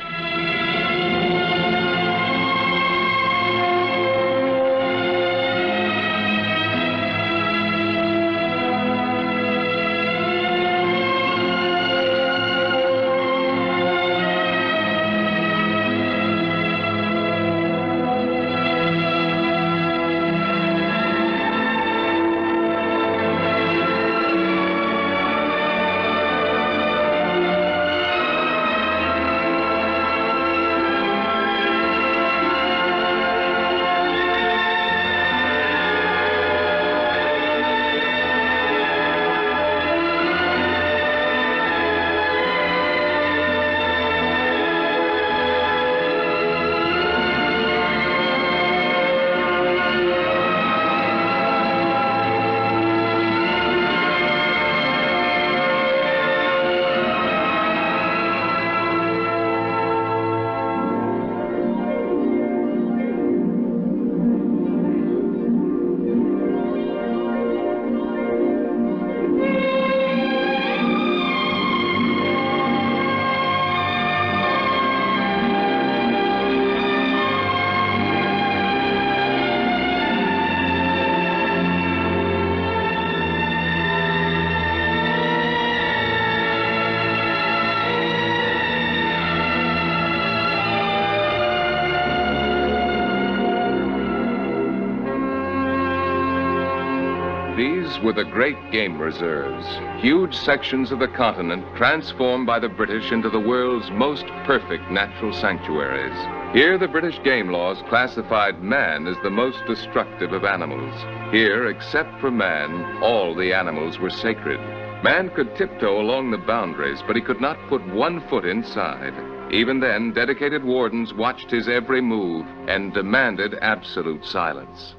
These were the great game reserves, huge sections of the continent transformed by the British into the world's most perfect natural sanctuaries. Here, the British game laws classified man as the most destructive of animals. Here, except for man, all the animals were sacred. Man could tiptoe along the boundaries, but he could not put 1 foot inside. Even then, dedicated wardens watched his every move and demanded absolute silence.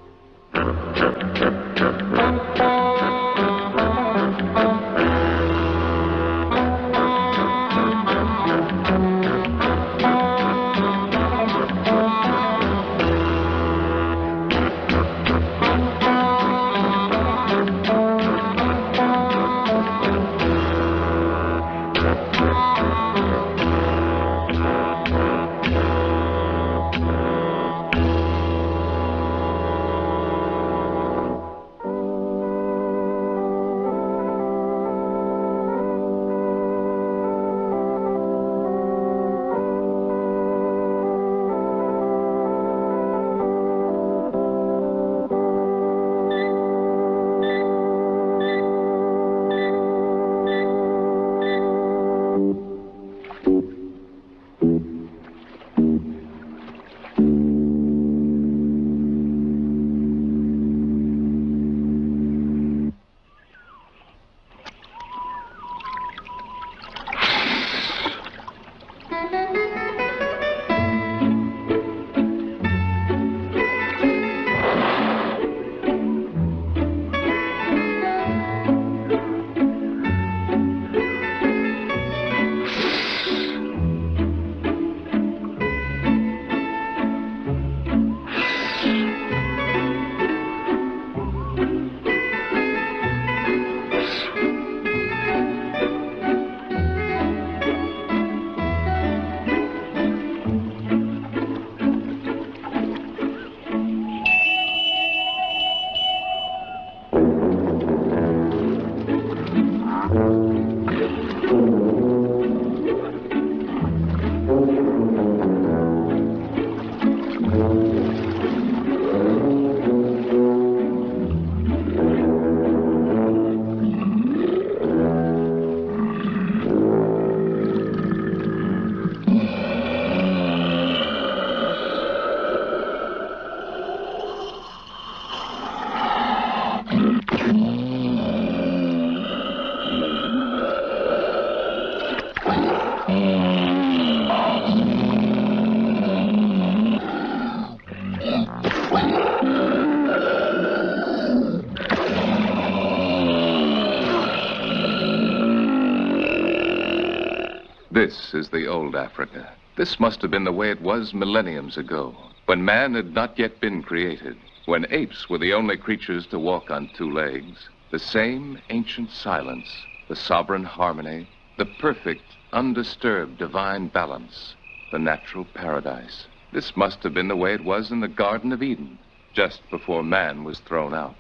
This is the old Africa. This must have been the way it was millenniums ago, when man had not yet been created, when apes were the only creatures to walk on two legs. The same ancient silence, the sovereign harmony, the perfect, undisturbed divine balance, the natural paradise. This must have been the way it was in the Garden of Eden, just before man was thrown out.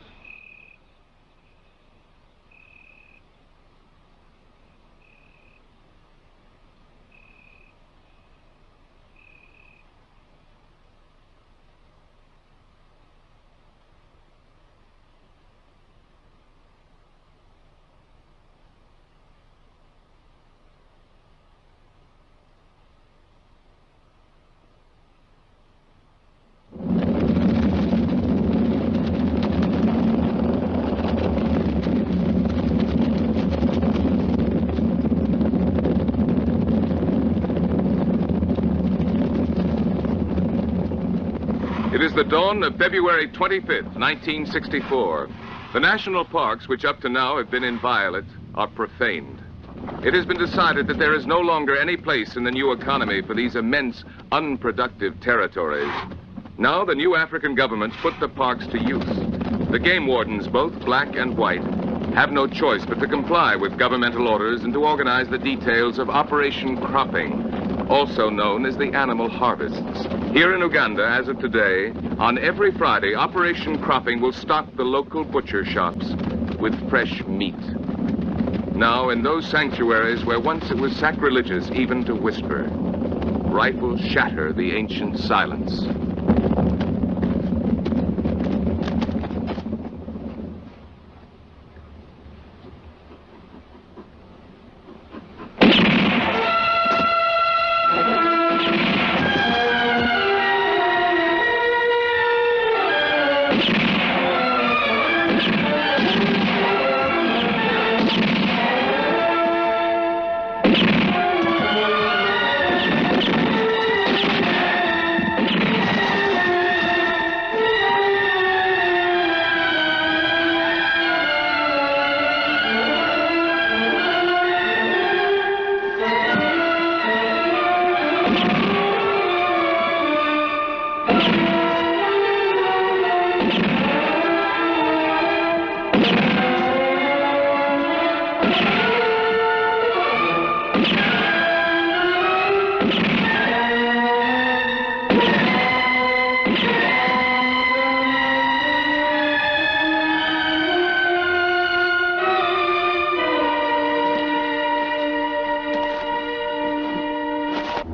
It is the dawn of February 25th, 1964. The national parks, which up to now have been inviolate, are profaned. It has been decided that there is no longer any place in the new economy for these immense, unproductive territories. Now the new African governments put the parks to use. The game wardens, both black and white, have no choice but to comply with governmental orders and to organize the details of Operation Cropping, also known as the animal harvests. Here in Uganda, as of today, on every Friday, Operation Cropping will stock the local butcher shops with fresh meat. Now, in those sanctuaries where once it was sacrilegious even to whisper, rifles shatter the ancient silence.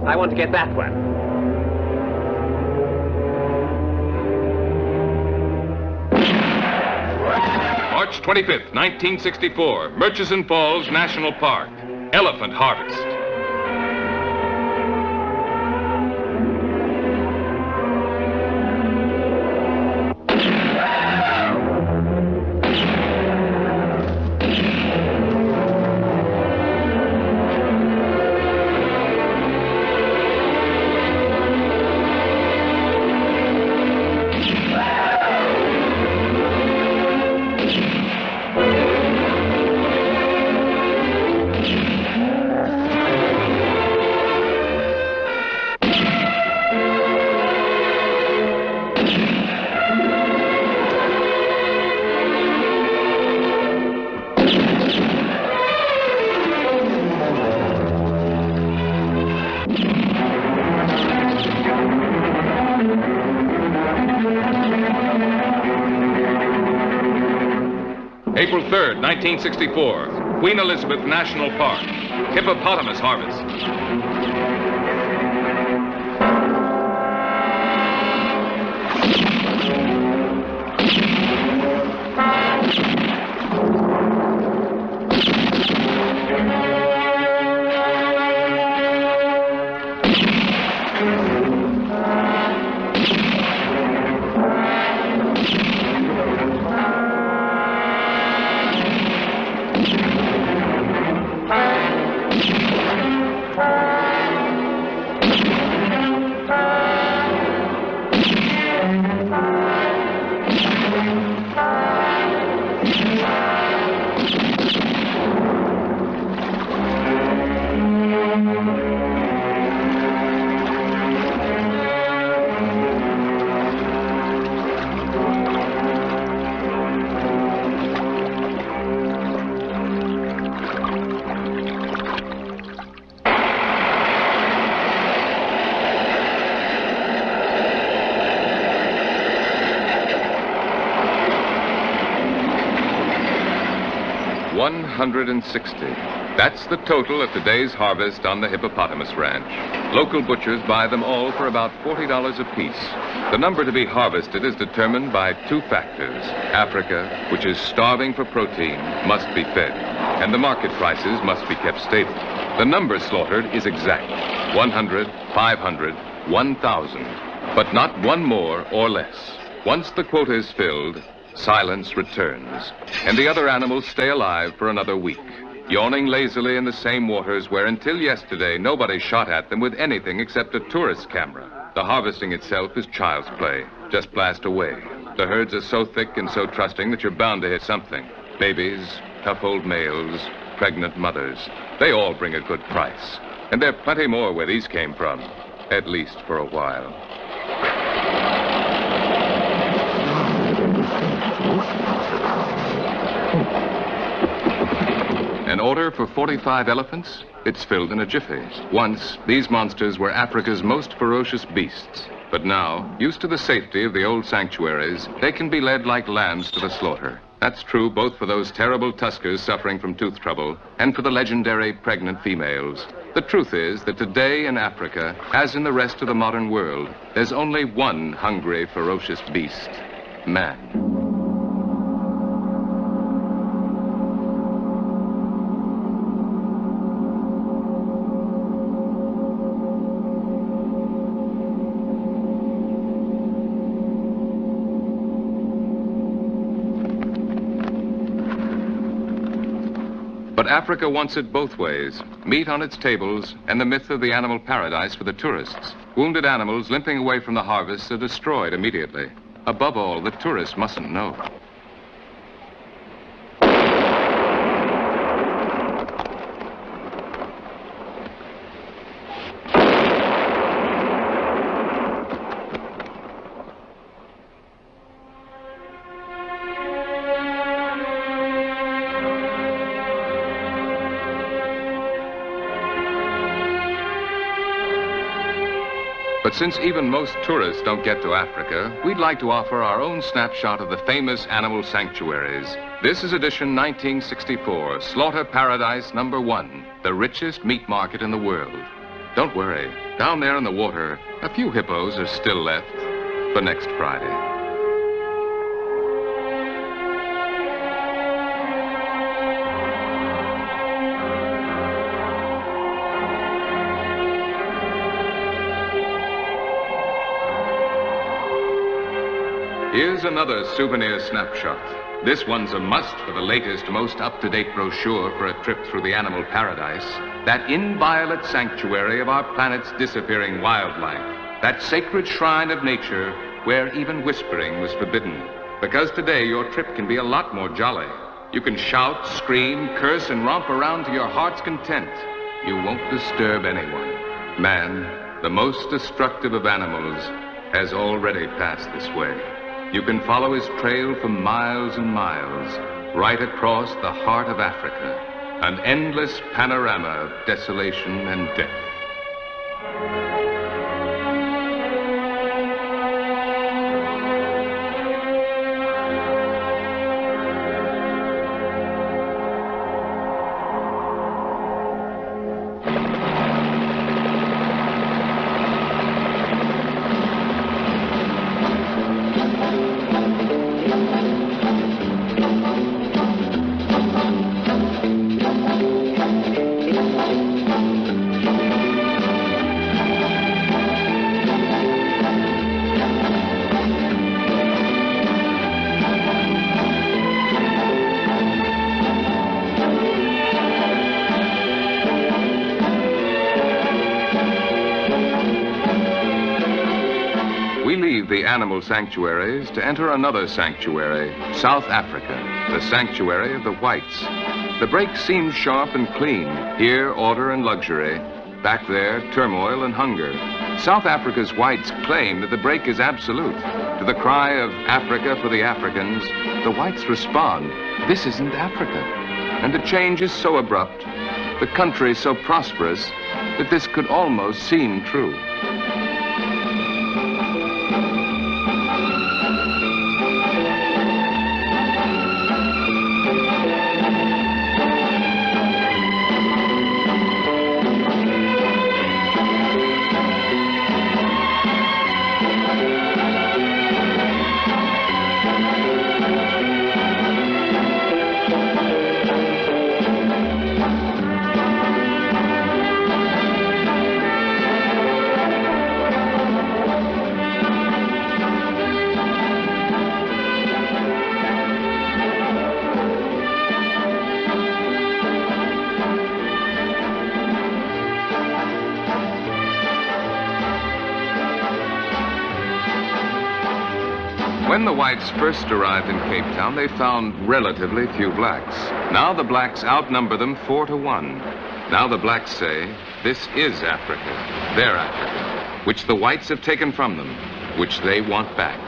I want to get that one. March 25th, 1964, Murchison Falls National Park, elephant harvest. April 3rd, 1964, Queen Elizabeth National Park, hippopotamus harvest. 460. That's the total of today's harvest on the Hippopotamus Ranch. Local butchers buy them all for about $40 apiece. The number to be harvested is determined by two factors. Africa, which is starving for protein, must be fed, and the market prices must be kept stable. The number slaughtered is exact: 100, 500, 1,000, but not one more or less. Once the quota is filled, silence returns, and the other animals stay alive for another week, yawning lazily in the same waters where until yesterday nobody shot at them with anything except a tourist camera. The harvesting itself is child's play. Just blast away. The herds are so thick and so trusting that you're bound to hit something. Babies, tough old males, pregnant mothers. They all bring a good price. And there are plenty more where these came from, at least for a while. An order for 45 elephants? It's filled in a jiffy. Once, these monsters were Africa's most ferocious beasts. But now, used to the safety of the old sanctuaries, they can be led like lambs to the slaughter. That's true both for those terrible tuskers suffering from tooth trouble and for the legendary pregnant females. The truth is that today in Africa, as in the rest of the modern world, there's only one hungry, ferocious beast: man. But Africa wants it both ways. Meat on its tables and the myth of the animal paradise for the tourists. Wounded animals limping away from the harvest are destroyed immediately. Above all, the tourists mustn't know. But since even most tourists don't get to Africa, we'd like to offer our own snapshot of the famous animal sanctuaries. This is edition 1964, Slaughter Paradise #1, the richest meat market in the world. Don't worry, down there in the water, a few hippos are still left for next Friday. Here's another souvenir snapshot. This one's a must for the latest, most up-to-date brochure for a trip through the animal paradise. That inviolate sanctuary of our planet's disappearing wildlife. That sacred shrine of nature where even whispering was forbidden. Because today your trip can be a lot more jolly. You can shout, scream, curse, and romp around to your heart's content. You won't disturb anyone. Man, the most destructive of animals, has already passed this way. You can follow his trail for miles and miles, right across the heart of Africa, an endless panorama of desolation and death. The animal sanctuaries to enter another sanctuary, South Africa, the sanctuary of the whites. The break seems sharp and clean. Here, order and luxury. Back there, turmoil and hunger. South Africa's whites claim that the break is absolute. To the cry of Africa for the Africans, the whites respond, this isn't Africa. And the change is so abrupt, the country so prosperous, that this could almost seem true. When the whites first arrived in Cape Town, they found relatively few blacks. Now the blacks outnumber them 4-1. Now the blacks say, this is Africa, their Africa, which the whites have taken from them, which they want back.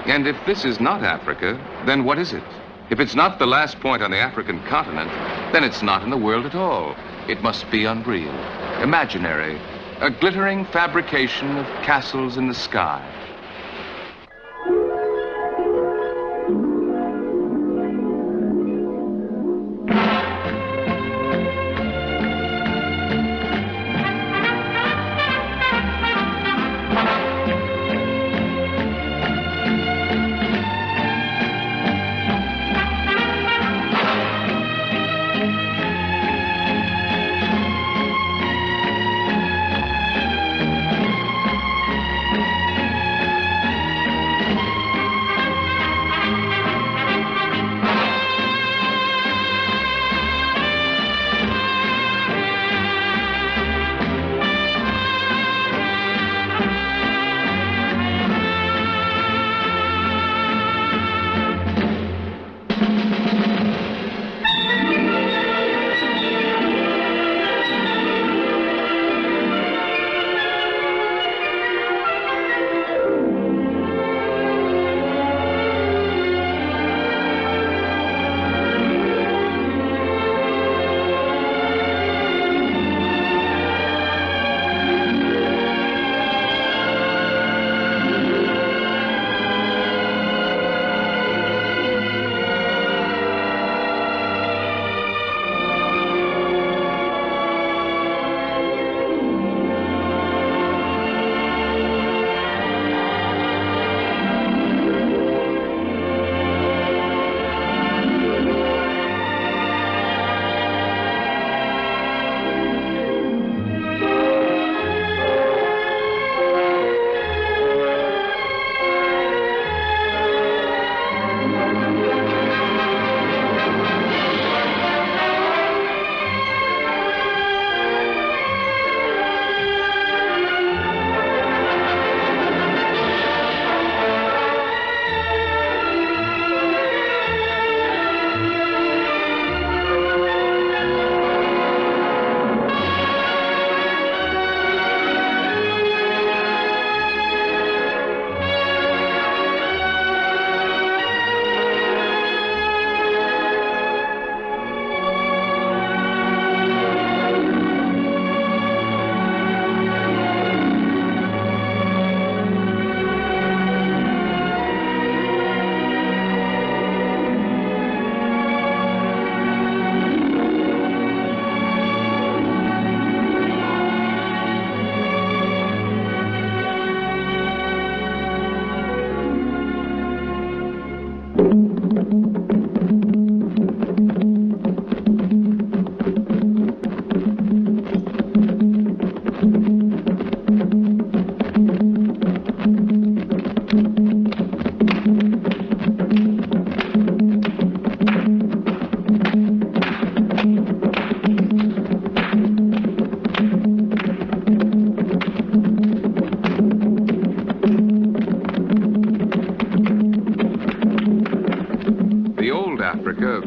And if this is not Africa, then what is it? If it's not the last point on the African continent, then it's not in the world at all. It must be unreal, imaginary, a glittering fabrication of castles in the sky.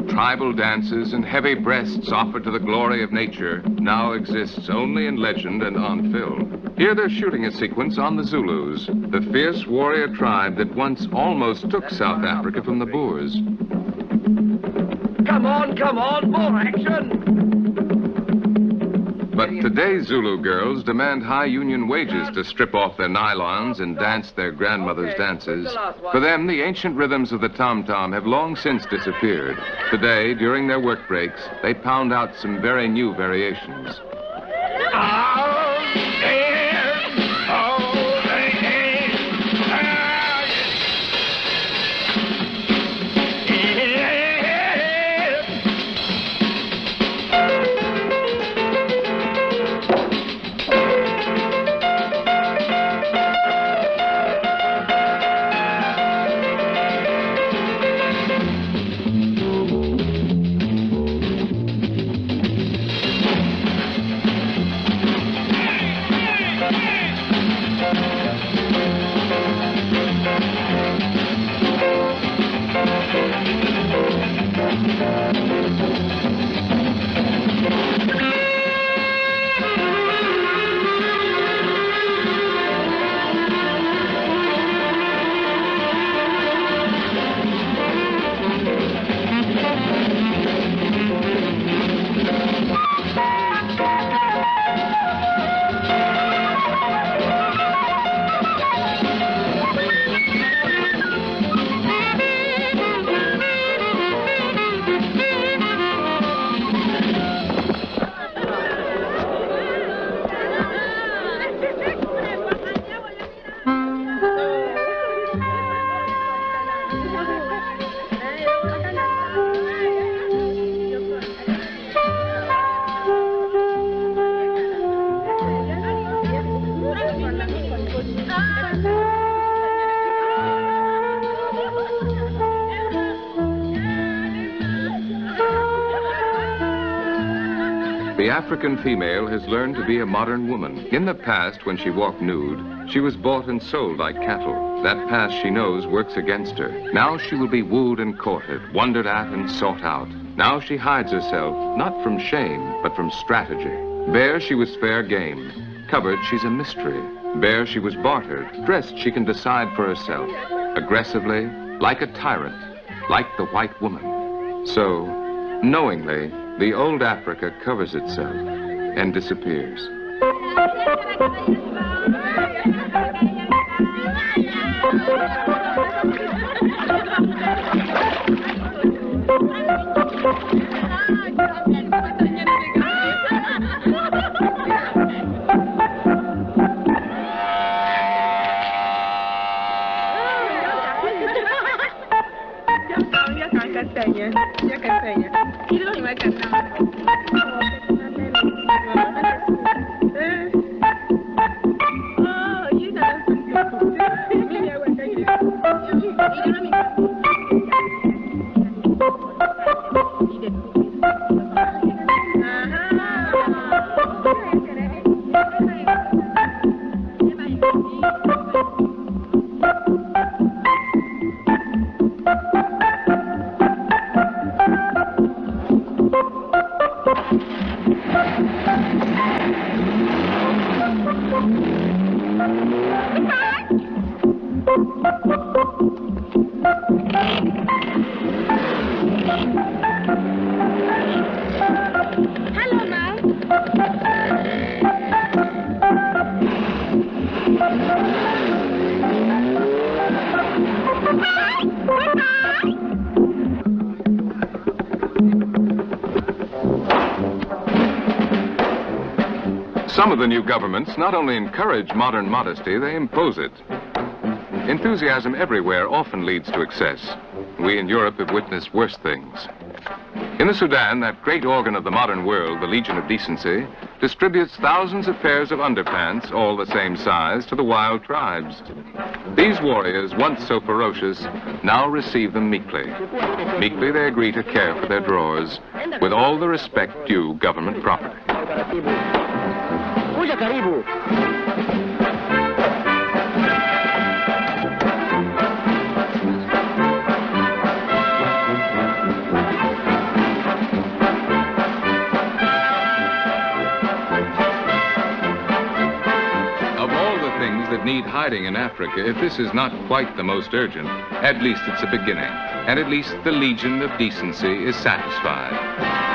Tribal dances and heavy breasts offered to the glory of nature now exists only in legend and on film. Here they're shooting a sequence on the Zulus, the fierce warrior tribe that once almost took South Africa from the Boers. Come on, more action! But today's Zulu girls demand high union wages to strip off their nylons and dance their grandmothers' dances. For them, the ancient rhythms of the tom-tom have long since disappeared. Today, during their work breaks, they pound out some very new variations. The African female has learned to be a modern woman. In the past, when she walked nude, she was bought and sold like cattle. That past she knows works against her. Now she will be wooed and courted, wondered at and sought out. Now she hides herself, not from shame, but from strategy. Bare she was fair game. Covered she's a mystery. Bare she was bartered. Dressed she can decide for herself. Aggressively, like a tyrant, like the white woman. So, knowingly, the old Africa covers itself and disappears. Some of the new governments not only encourage modern modesty, they impose it. Enthusiasm everywhere often leads to excess. We in Europe have witnessed worse things. In the Sudan, that great organ of the modern world, the Legion of Decency, distributes thousands of pairs of underpants, all the same size, to the wild tribes. These warriors, once so ferocious, now receive them meekly. Meekly they agree to care for their drawers, with all the respect due government property. That need hiding in Africa, if this is not quite the most urgent, at least it's a beginning. And at least the Legion of Decency is satisfied.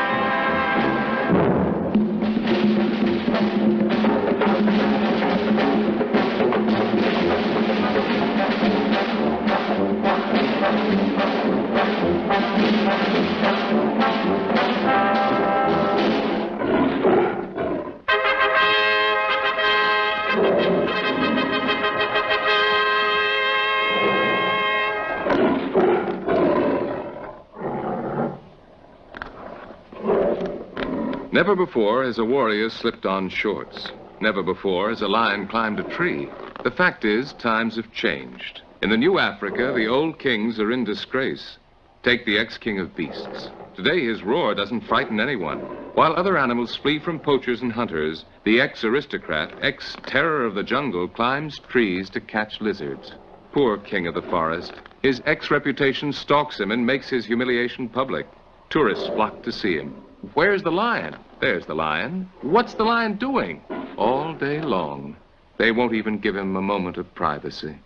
Never before has a warrior slipped on shorts. Never before has a lion climbed a tree. The fact is, times have changed. In the new Africa, the old kings are in disgrace. Take the ex-king of beasts. Today, his roar doesn't frighten anyone. While other animals flee from poachers and hunters, the ex-aristocrat, ex-terror of the jungle, climbs trees to catch lizards. Poor king of the forest. His ex-reputation stalks him and makes his humiliation public. Tourists flock to see him. Where's the lion? There's the lion. What's the lion doing? All day long. They won't even give him a moment of privacy.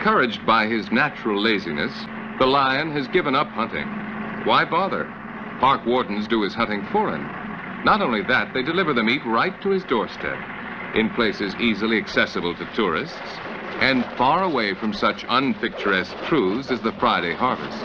Encouraged by his natural laziness, the lion has given up hunting. Why bother? Park wardens do his hunting for him. Not only that, they deliver the meat right to his doorstep, in places easily accessible to tourists, and far away from such unpicturesque truths as the Friday harvests.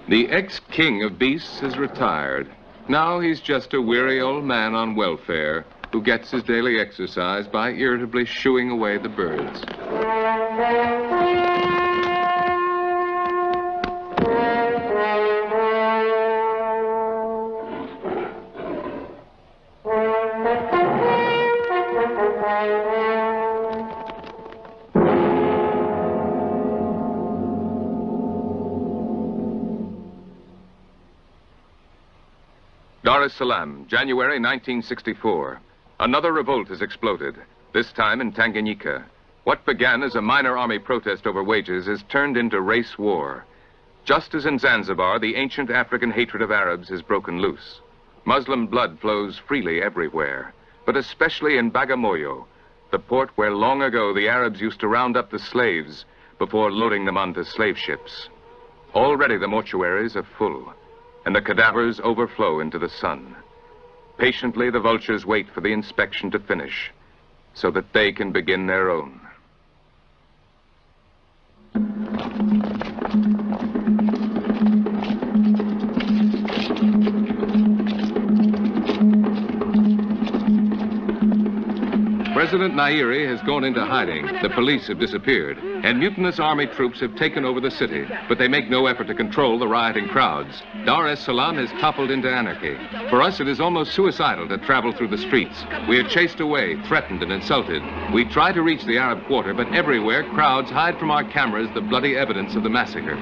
The ex-king of beasts has retired. Now he's just a weary old man on welfare who gets his daily exercise by irritably shooing away the birds. Dar es Salaam, January 1964. Another revolt has exploded, this time in Tanganyika. What began as a minor army protest over wages has turned into race war. Just as in Zanzibar, the ancient African hatred of Arabs has broken loose. Muslim blood flows freely everywhere, but especially in Bagamoyo, the port where long ago the Arabs used to round up the slaves before loading them onto slave ships. Already the mortuaries are full, and the cadavers overflow into the sun. Patiently, the vultures wait for the inspection to finish, so that they can begin their own. President Nyerere has gone into hiding. The police have disappeared, and mutinous army troops have taken over the city, but they make no effort to control the rioting crowds. Dar es Salaam has toppled into anarchy. For us, it is almost suicidal to travel through the streets. We are chased away, threatened, and insulted. We try to reach the Arab quarter, but everywhere, crowds hide from our cameras the bloody evidence of the massacre.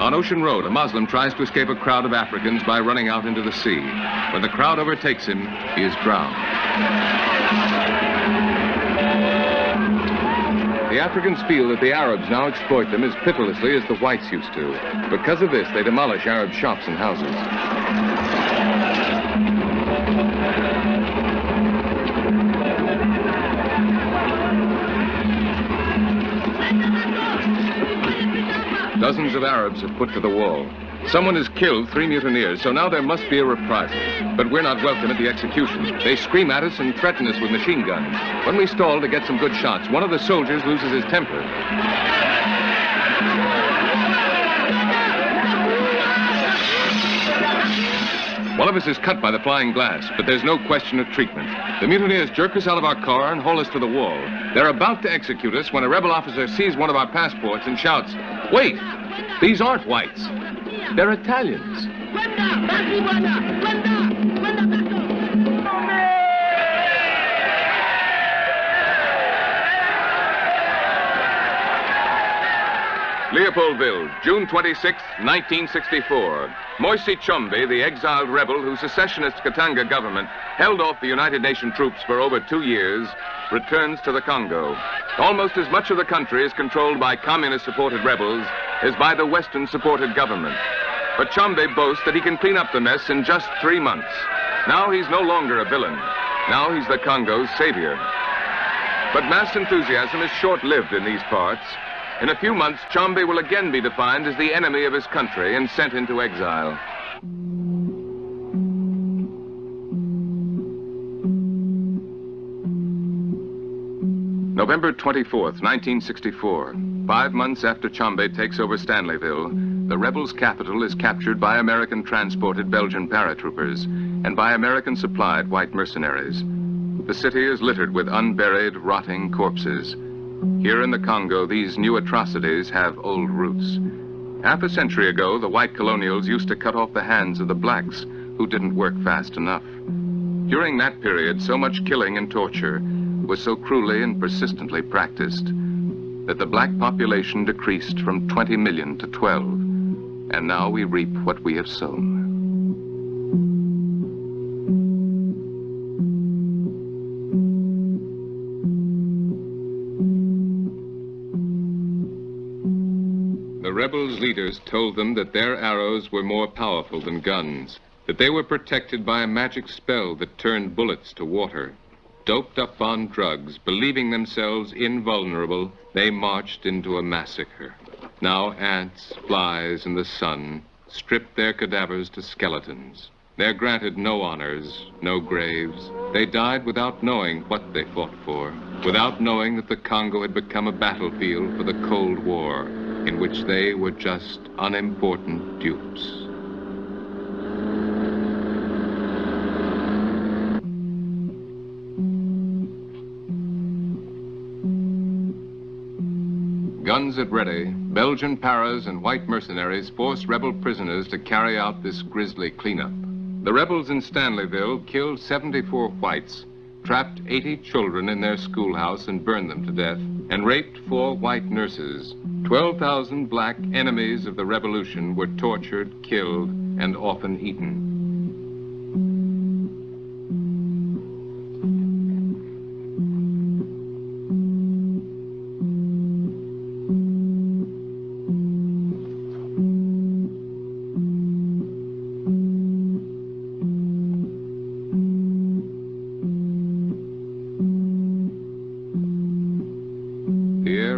On Ocean Road, a Muslim tries to escape a crowd of Africans by running out into the sea. When the crowd overtakes him, he is drowned. The Africans feel that the Arabs now exploit them as pitilessly as the whites used to. Because of this, they demolish Arab shops and houses. Dozens of Arabs have put to the wall. Someone has killed 3 mutineers, so now there must be a reprisal. But we're not welcome at the execution. They scream at us and threaten us with machine guns. When we stall to get some good shots, one of the soldiers loses his temper. One of us is cut by the flying glass, but there's no question of treatment. The mutineers jerk us out of our car and haul us to the wall. They're about to execute us when a rebel officer sees one of our passports and shouts, "Wait! These aren't whites. They're Italians." Leopoldville, June 26, 1964. Moise Chombe, the exiled rebel whose secessionist Katanga government held off the United Nations troops for over 2 years, returns to the Congo. Almost as much of the country is controlled by communist-supported rebels as by the Western-supported government. But Chombe boasts that he can clean up the mess in just 3 months. Now he's no longer a villain. Now he's the Congo's savior. But mass enthusiasm is short-lived in these parts. In a few months, Chombe will again be defined as the enemy of his country and sent into exile. November 24th, 1964. 5 months after Chombe takes over Stanleyville, the rebels' capital is captured by American-transported Belgian paratroopers and by American-supplied white mercenaries. The city is littered with unburied, rotting corpses. Here in the Congo, these new atrocities have old roots. Half a century ago, the white colonials used to cut off the hands of the blacks who didn't work fast enough. During that period, so much killing and torture, was so cruelly and persistently practiced that the black population decreased from 20 million to 12, and now we reap what we have sown. The rebels' leaders told them that their arrows were more powerful than guns, that they were protected by a magic spell that turned bullets to water. Doped up on drugs, believing themselves invulnerable, they marched into a massacre. Now ants, flies, and the sun stripped their cadavers to skeletons. They're granted no honors, no graves. They died without knowing what they fought for, without knowing that the Congo had become a battlefield for the Cold War, in which they were just unimportant dupes. Guns at ready, Belgian paras and white mercenaries forced rebel prisoners to carry out this grisly cleanup. The rebels in Stanleyville killed 74 whites, trapped 80 children in their schoolhouse and burned them to death, and raped 4 white nurses. 12,000 black enemies of the revolution were tortured, killed, and often eaten.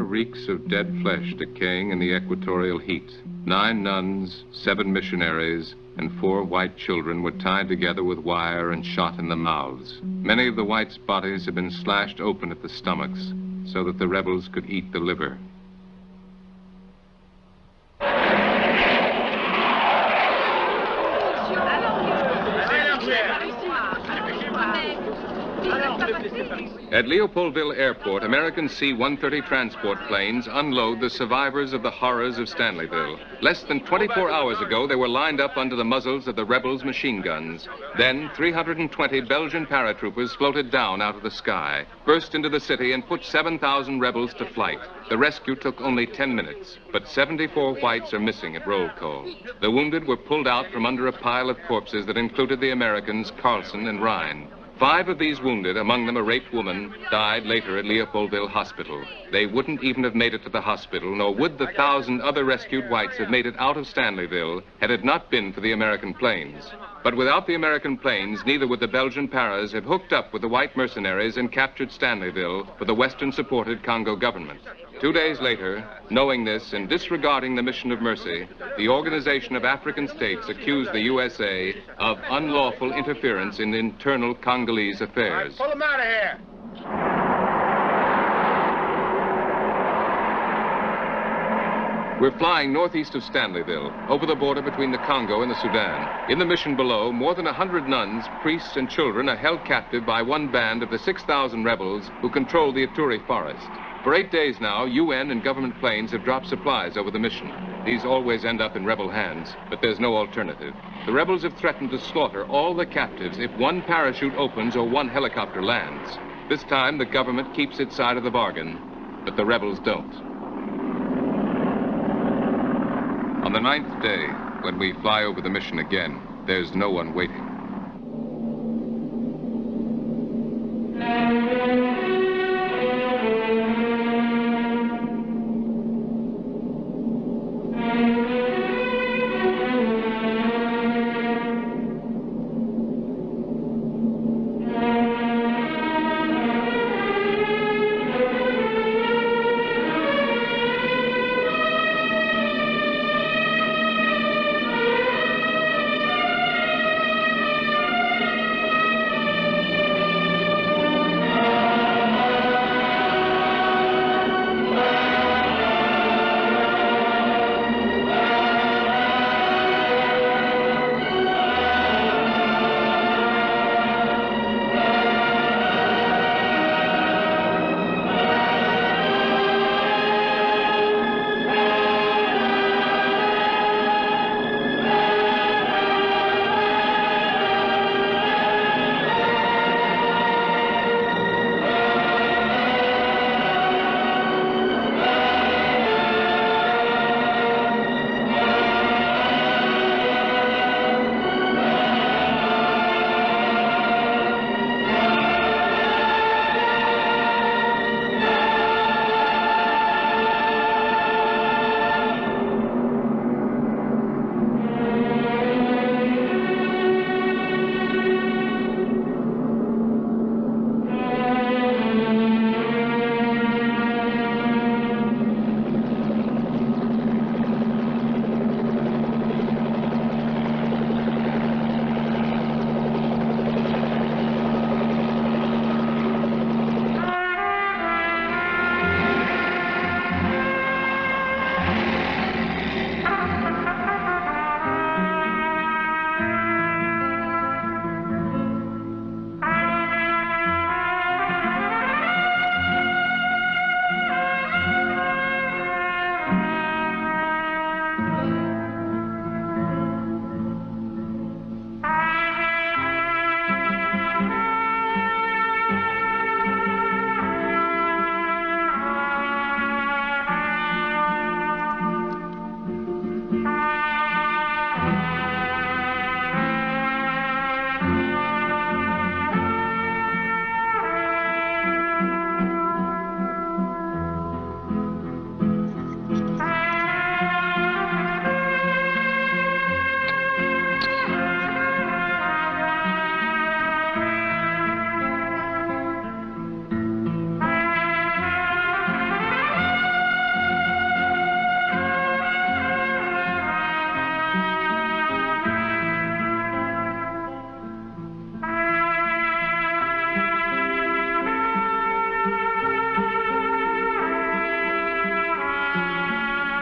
Reeks of dead flesh decaying in the equatorial heat. 9 nuns, 7 missionaries, and 4 white children were tied together with wire and shot in the mouths. Many of the whites' bodies had been slashed open at the stomachs so that the rebels could eat the liver. At Leopoldville Airport, American C-130 transport planes unload the survivors of the horrors of Stanleyville. Less than 24 hours ago, they were lined up under the muzzles of the rebels' machine guns. Then, 320 Belgian paratroopers floated down out of the sky, burst into the city, and put 7,000 rebels to flight. The rescue took only 10 minutes, but 74 whites are missing at roll call. The wounded were pulled out from under a pile of corpses that included the Americans Carlson and Rhine. 5 of these wounded, among them a raped woman, died later at Leopoldville Hospital. They wouldn't even have made it to the hospital, nor would the 1,000 other rescued whites have made it out of Stanleyville had it not been for the American planes. But without the American planes, neither would the Belgian paras have hooked up with the white mercenaries and captured Stanleyville for the Western-supported Congo government. 2 days later, knowing this and disregarding the mission of mercy, the Organization of African States accused the USA of unlawful interference in internal Congolese affairs. Pull them out of here! We're flying northeast of Stanleyville, over the border between the Congo and the Sudan. In the mission below, more than 100 nuns, priests, and children are held captive by one band of the 6,000 rebels who control the Ituri forest. For 8 days now, UN and government planes have dropped supplies over the mission. These always end up in rebel hands, but there's no alternative. The rebels have threatened to slaughter all the captives if one parachute opens or one helicopter lands. This time, the government keeps its side of the bargain, but the rebels don't. On the 9th day, when we fly over the mission again, there's no one waiting.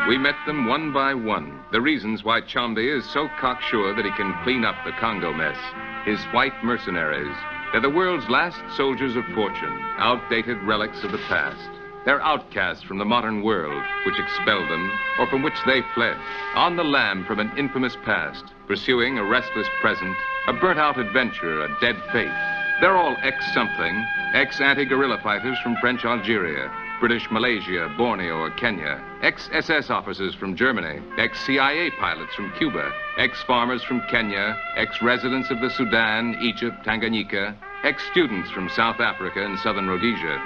We met them one by one, the reasons why Chombe is so cocksure that he can clean up the Congo mess. His white mercenaries. They're the world's last soldiers of fortune, outdated relics of the past. They're outcasts from the modern world, which expelled them, or from which they fled. On the lam from an infamous past, pursuing a restless present, a burnt-out adventure, a dead fate. They're all ex-something, ex-anti-guerrilla fighters from French Algeria, British Malaysia, Borneo, or Kenya, ex-SS officers from Germany, ex-CIA pilots from Cuba, ex-farmers from Kenya, ex-residents of the Sudan, Egypt, Tanganyika, ex-students from South Africa and southern Rhodesia.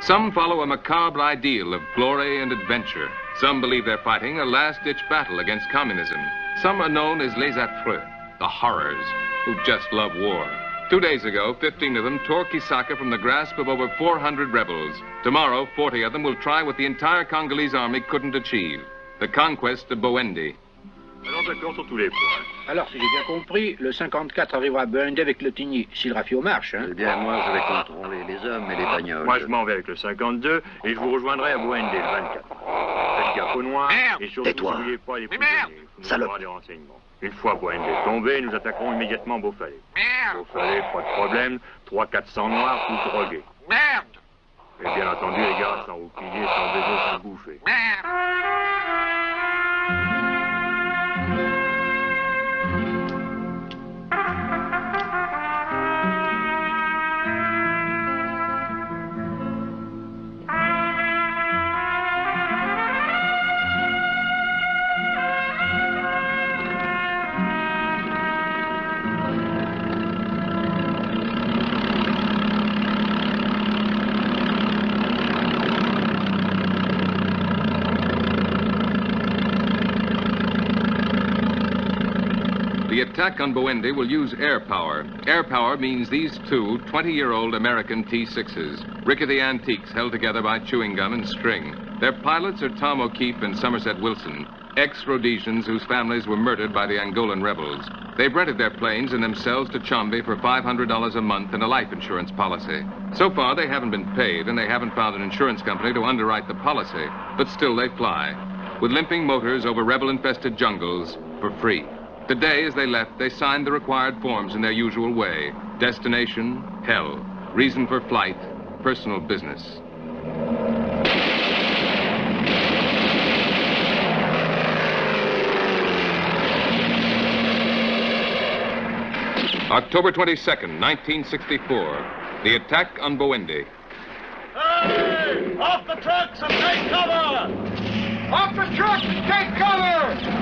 Some follow a macabre ideal of glory and adventure. Some believe they're fighting a last-ditch battle against communism. Some are known as les affreux, the horrors, who just love war. 2 days ago, 15 of them tore Kisaka from the grasp of over 400 rebels. Tomorrow, 40 of them will try what the entire Congolese army couldn't achieve, the conquest of Boendi. Alors d'accord sur tous les points. Alors, si j'ai bien compris, le 54 arrivera à Boendi avec le Tigny, s'il Rafi aux marches, hein? Eh bien, moi, je vais contrôler les hommes et les bagnoles. Moi, je m'en vais avec le 52 et je vous rejoindrai à Boendi le 24. Faites gaffe aux noirs et surtout n'oubliez pas les prisonniers. Salope. Des renseignements. Une fois Boendi tombé, nous attaquerons immédiatement Beaufalais. Beaufalais, pas de problème, 300-400 noirs, tous drogués. Merde! Et bien entendu, les gars, sans rouquiller, sans baiser, sans bouffer. The attack on Boendi will use air power. Air power means these two 20-year-old American T-6s, rickety antiques held together by chewing gum and string. Their pilots are Tom O'Keefe and Somerset Wilson, ex-Rhodesians whose families were murdered by the Angolan rebels. They've rented their planes and themselves to Chombe for $500 a month and a life insurance policy. So far, they haven't been paid, and they haven't found an insurance company to underwrite the policy, but still they fly, with limping motors over rebel-infested jungles for free. Today, as they left, they signed the required forms in their usual way. Destination, hell. Reason for flight, personal business. October 22nd, 1964. The attack on Boendi. Hey! Off the trucks and take cover! Off the trucks and take cover!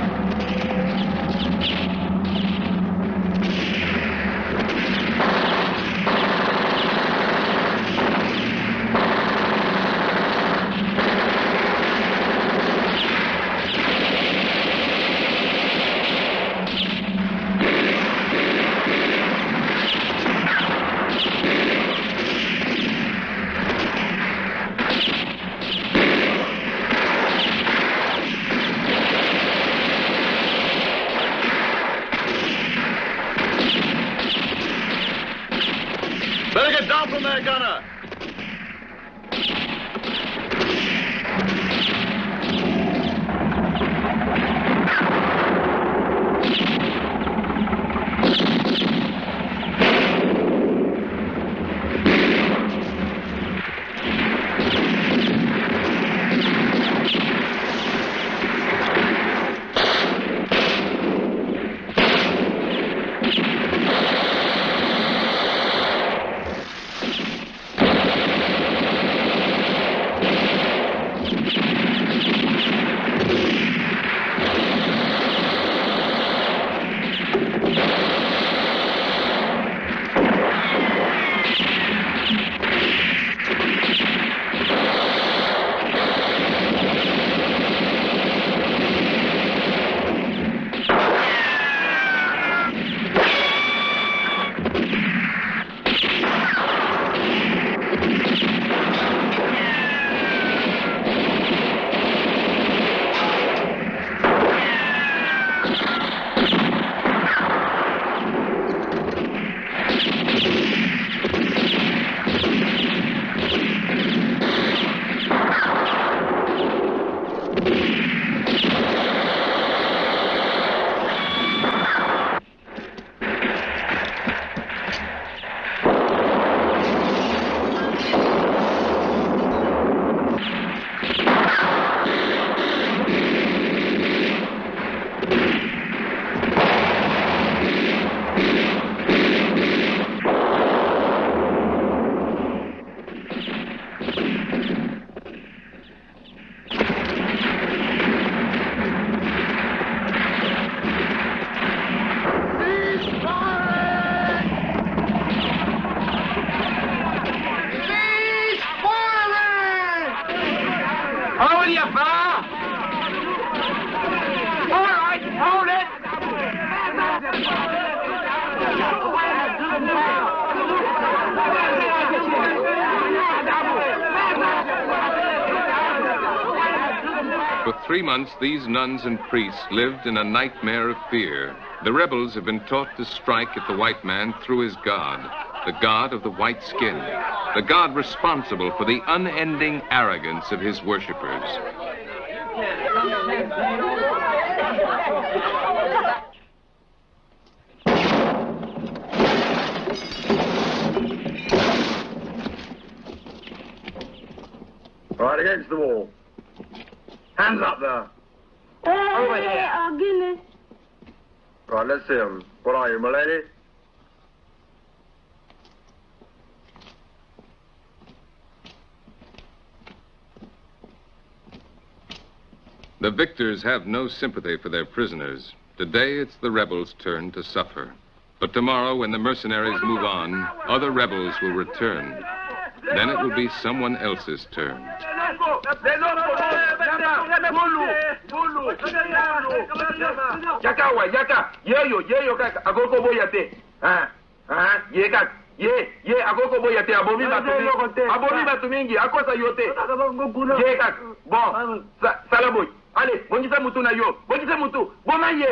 Hold your fire! All right, hold it! For 3 months, these nuns and priests lived in a nightmare of fear. The rebels have been taught to strike at the white man through his God, the God of the white skin, the God responsible for the unending arrogance of his worshippers. Right against the wall. Hands up there. Over here. Oh, goodness. Right, let's see him. What are you, my lady? The victors have no sympathy for their prisoners. Today, it's the rebels' turn to suffer. But tomorrow, when the mercenaries move on, other rebels will return. Then it will be someone else's turn. Allez, bongisa mutu na yo. Bongisa mutu. Boma ye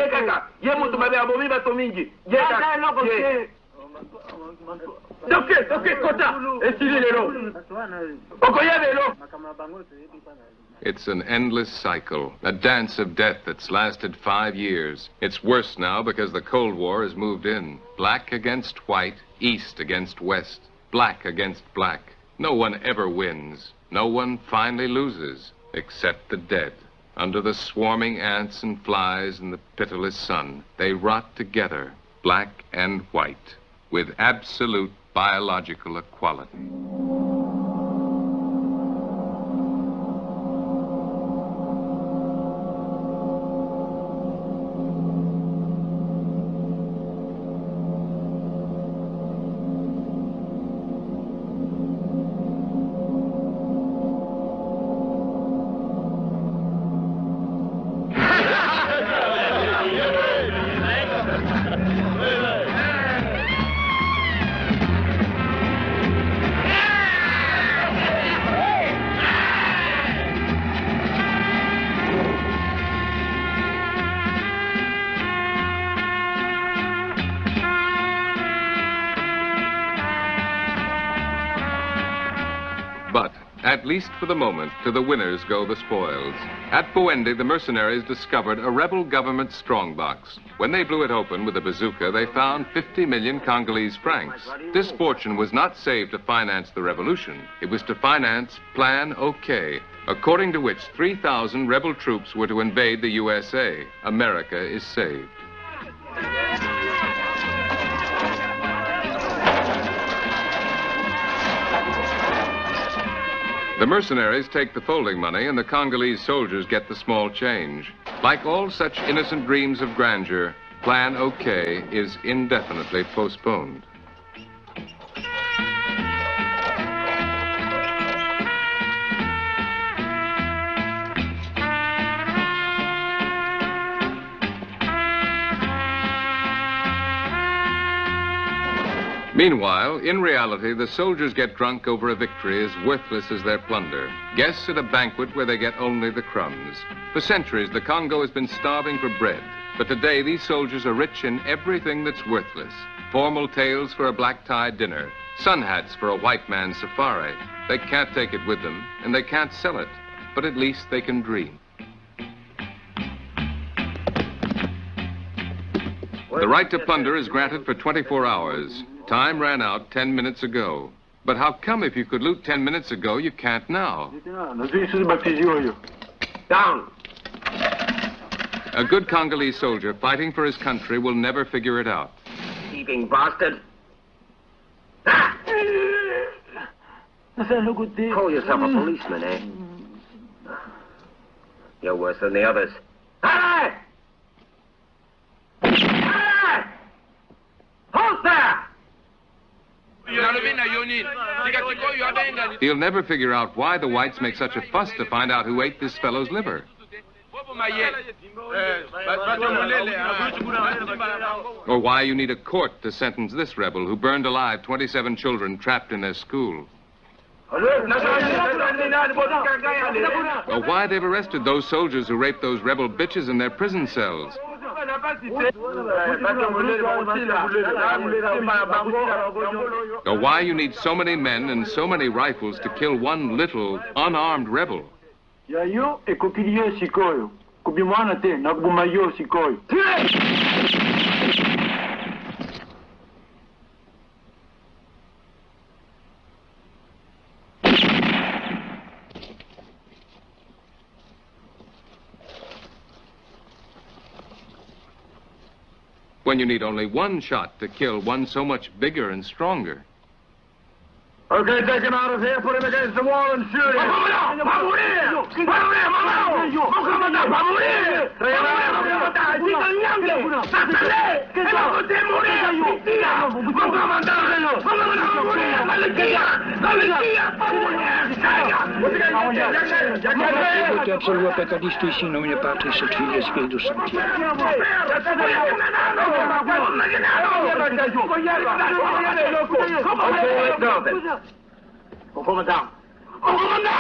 kaka. Ye mutu mabe abomi bato mingi. Ye kaka. Ye. Doke, kota. Esili lelo. Okoya lelo. It's an endless cycle, a dance of death that's lasted 5 years. It's worse now because the Cold War has moved in. Black against white, east against west, black against black. No one ever wins. No one finally loses. Except the dead. Under the swarming ants and flies and the pitiless sun, they rot together, black and white, with absolute biological equality. But, at least for the moment, to the winners go the spoils. At Buendi, the mercenaries discovered a rebel government strongbox. When they blew it open with a bazooka, they found 50 million Congolese francs. This fortune was not saved to finance the revolution. It was to finance Plan OK, according to which 3,000 rebel troops were to invade the USA. America is saved. The mercenaries take the folding money and the Congolese soldiers get the small change. Like all such innocent dreams of grandeur, Plan OK is indefinitely postponed. Meanwhile, in reality, the soldiers get drunk over a victory as worthless as their plunder. Guests at a banquet where they get only the crumbs. For centuries, the Congo has been starving for bread. But today, these soldiers are rich in everything that's worthless. Formal tails for a black-tie dinner. Sun hats for a white man's safari. They can't take it with them, and they can't sell it. But at least they can dream. The right to plunder is granted for 24 hours. Time ran out 10 minutes ago. But how come if you could loot 10 minutes ago, you can't now? Down! A good Congolese soldier fighting for his country will never figure it out. Thieving bastard! Call yourself a policeman, eh? You're worse than the others. Hey! Hey! Halt there! He'll never figure out why the whites make such a fuss to find out who ate this fellow's liver. Or why you need a court to sentence this rebel who burned alive 27 children trapped in their school. Or why they've arrested those soldiers who raped those rebel bitches in their prison cells. Or why you need so many men and so many rifles to kill one little, unarmed rebel. When you need only one shot to kill one so much bigger and stronger. Okay, take him out of here, put him against the wall and shoot him. Absolut pecadista și nu mine parte să fie Spiritul Santo. Comandant! Comandant!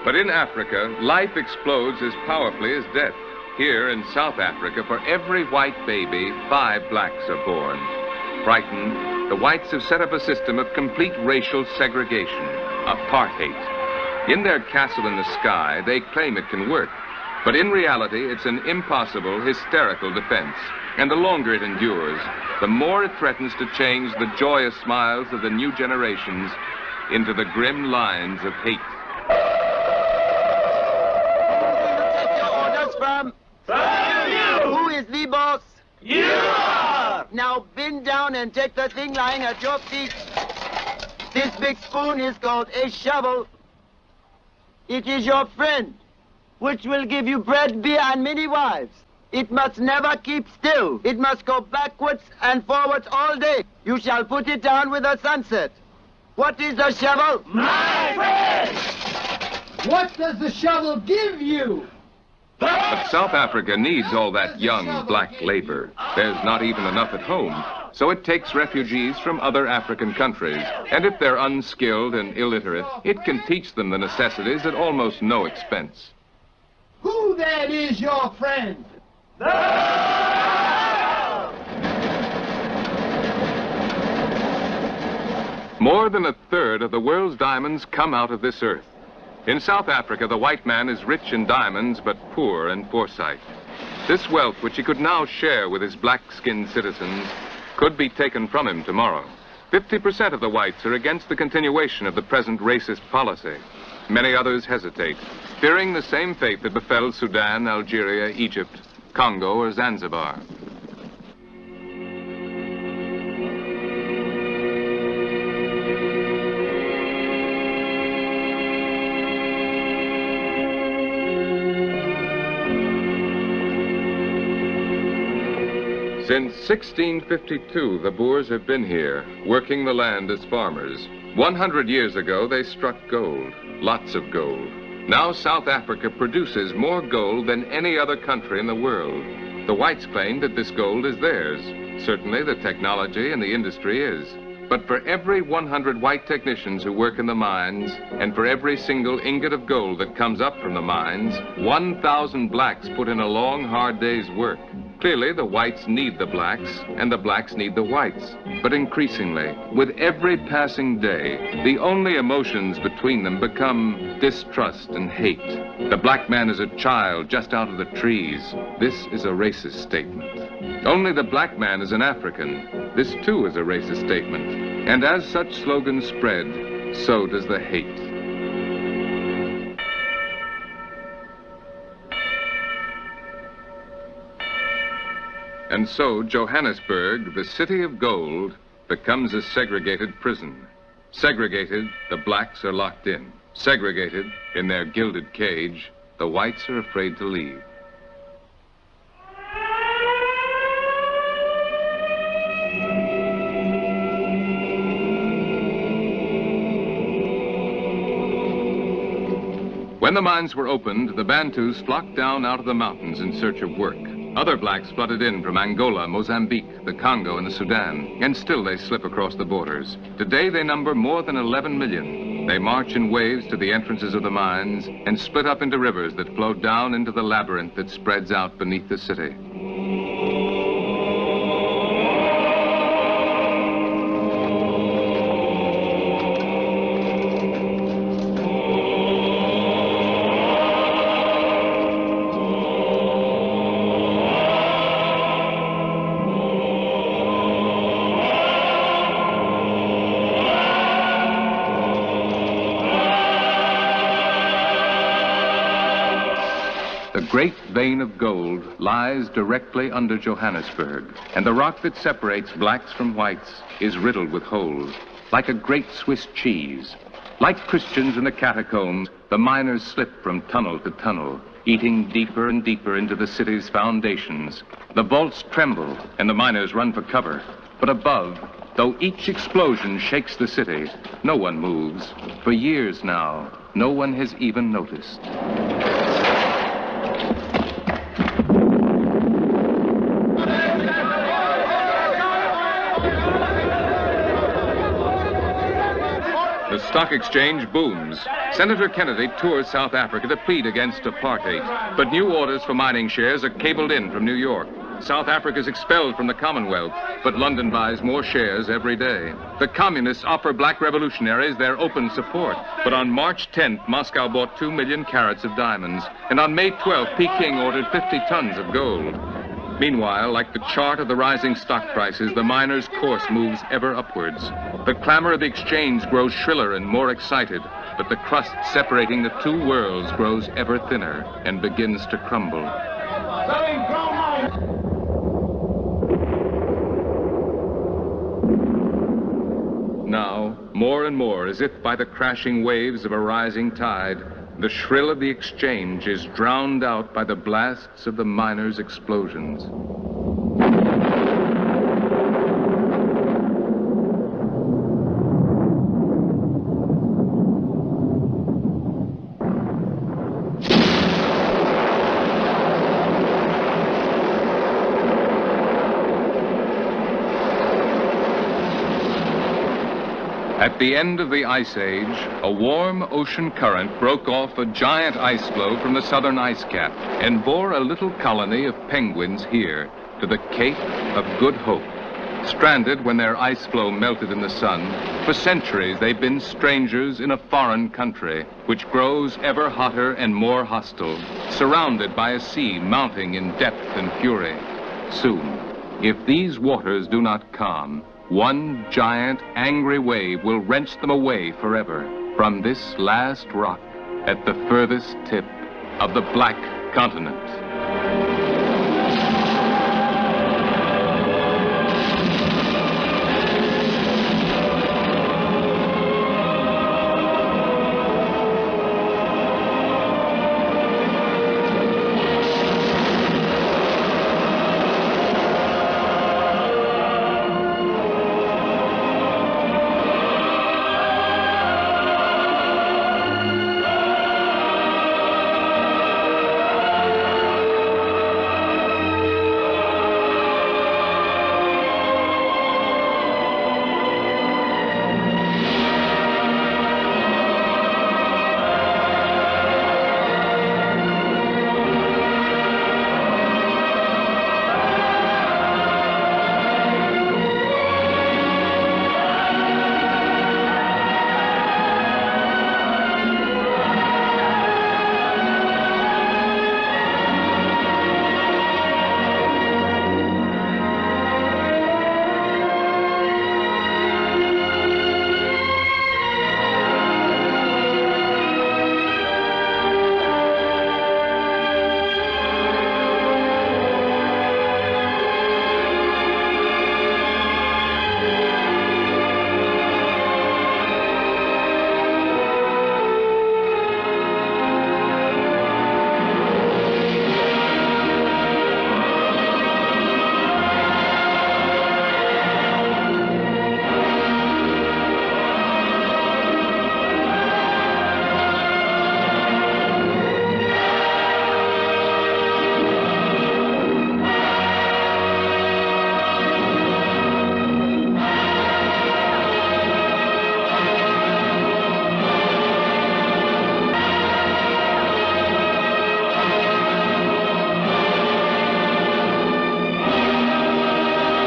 But in Africa, life explodes as powerfully as death. Here in South Africa, for every white baby, 5 blacks are born. Frightened, the whites have set up a system of complete racial segregation, apartheid. In their castle in the sky, they claim it can work. But in reality, it's an impossible, hysterical defense. And the longer it endures, the more it threatens to change the joyous smiles of the new generations into the grim lines of hate. Who is the boss? You are! Now bend down and take the thing lying at your feet. This big spoon is called a shovel. It is your friend, which will give you bread, beer, and many wives. It must never keep still. It must go backwards and forwards all day. You shall put it down with the sunset. What is a shovel? My friend! What does the shovel give you? But South Africa needs all that young black labor. There's not even enough at home. So it takes refugees from other African countries. And if they're unskilled and illiterate, it can teach them the necessities at almost no expense. Who then is your friend? More than a third of the world's diamonds come out of this earth. In South Africa, the white man is rich in diamonds, but poor in foresight. This wealth, which he could now share with his black-skinned citizens, could be taken from him tomorrow. 50% of the whites are against the continuation of the present racist policy. Many others hesitate, fearing the same fate that befell Sudan, Algeria, Egypt, Congo, or Zanzibar. Since 1652, the Boers have been here, working the land as farmers. 100 years ago, they struck gold, lots of gold. Now South Africa produces more gold than any other country in the world. The whites claim that this gold is theirs. Certainly the technology and the industry is. But for every 100 white technicians who work in the mines, and for every single ingot of gold that comes up from the mines, 1,000 blacks put in a long, hard day's work. Clearly, the whites need the blacks, and the blacks need the whites. But increasingly, with every passing day, the only emotions between them become distrust and hate. The black man is a child just out of the trees. This is a racist statement. Only the black man is an African. This too is a racist statement. And as such slogans spread, so does the hate. And so Johannesburg, the city of gold, becomes a segregated prison. Segregated, the blacks are locked in. Segregated, in their gilded cage, the whites are afraid to leave. When the mines were opened, the Bantus flocked down out of the mountains in search of work. Other blacks flooded in from Angola, Mozambique, the Congo, and the Sudan, and still they slip across the borders. Today they number more than 11 million. They march in waves to the entrances of the mines and split up into rivers that flow down into the labyrinth that spreads out beneath the city. The great vein of gold lies directly under Johannesburg, and the rock that separates blacks from whites is riddled with holes, like a great Swiss cheese. Like Christians in the catacombs, the miners slip from tunnel to tunnel, eating deeper and deeper into the city's foundations. The vaults tremble, and the miners run for cover. But above, though each explosion shakes the city, no one moves. For years now, no one has even noticed. The stock exchange booms. Senator Kennedy tours South Africa to plead against apartheid, but new orders for mining shares are cabled in from New York. South Africa is expelled from the Commonwealth, but London buys more shares every day. The communists offer black revolutionaries their open support, but on March 10th, Moscow bought 2 million carats of diamonds, and on May 12th, Peking ordered 50 tons of gold. Meanwhile, like the chart of the rising stock prices, the miners' course moves ever upwards. The clamor of the exchange grows shriller and more excited, but the crust separating the two worlds grows ever thinner and begins to crumble. Now, more and more, as if by the crashing waves of a rising tide, the shrill of the exchange is drowned out by the blasts of the miners' explosions. At the end of the Ice Age, a warm ocean current broke off a giant ice floe from the southern ice cap and bore a little colony of penguins here to the Cape of Good Hope. Stranded when their ice floe melted in the sun, for centuries they've been strangers in a foreign country, which grows ever hotter and more hostile, surrounded by a sea mounting in depth and fury. Soon, if these waters do not calm, one giant, angry wave will wrench them away forever from this last rock at the furthest tip of the Black Continent.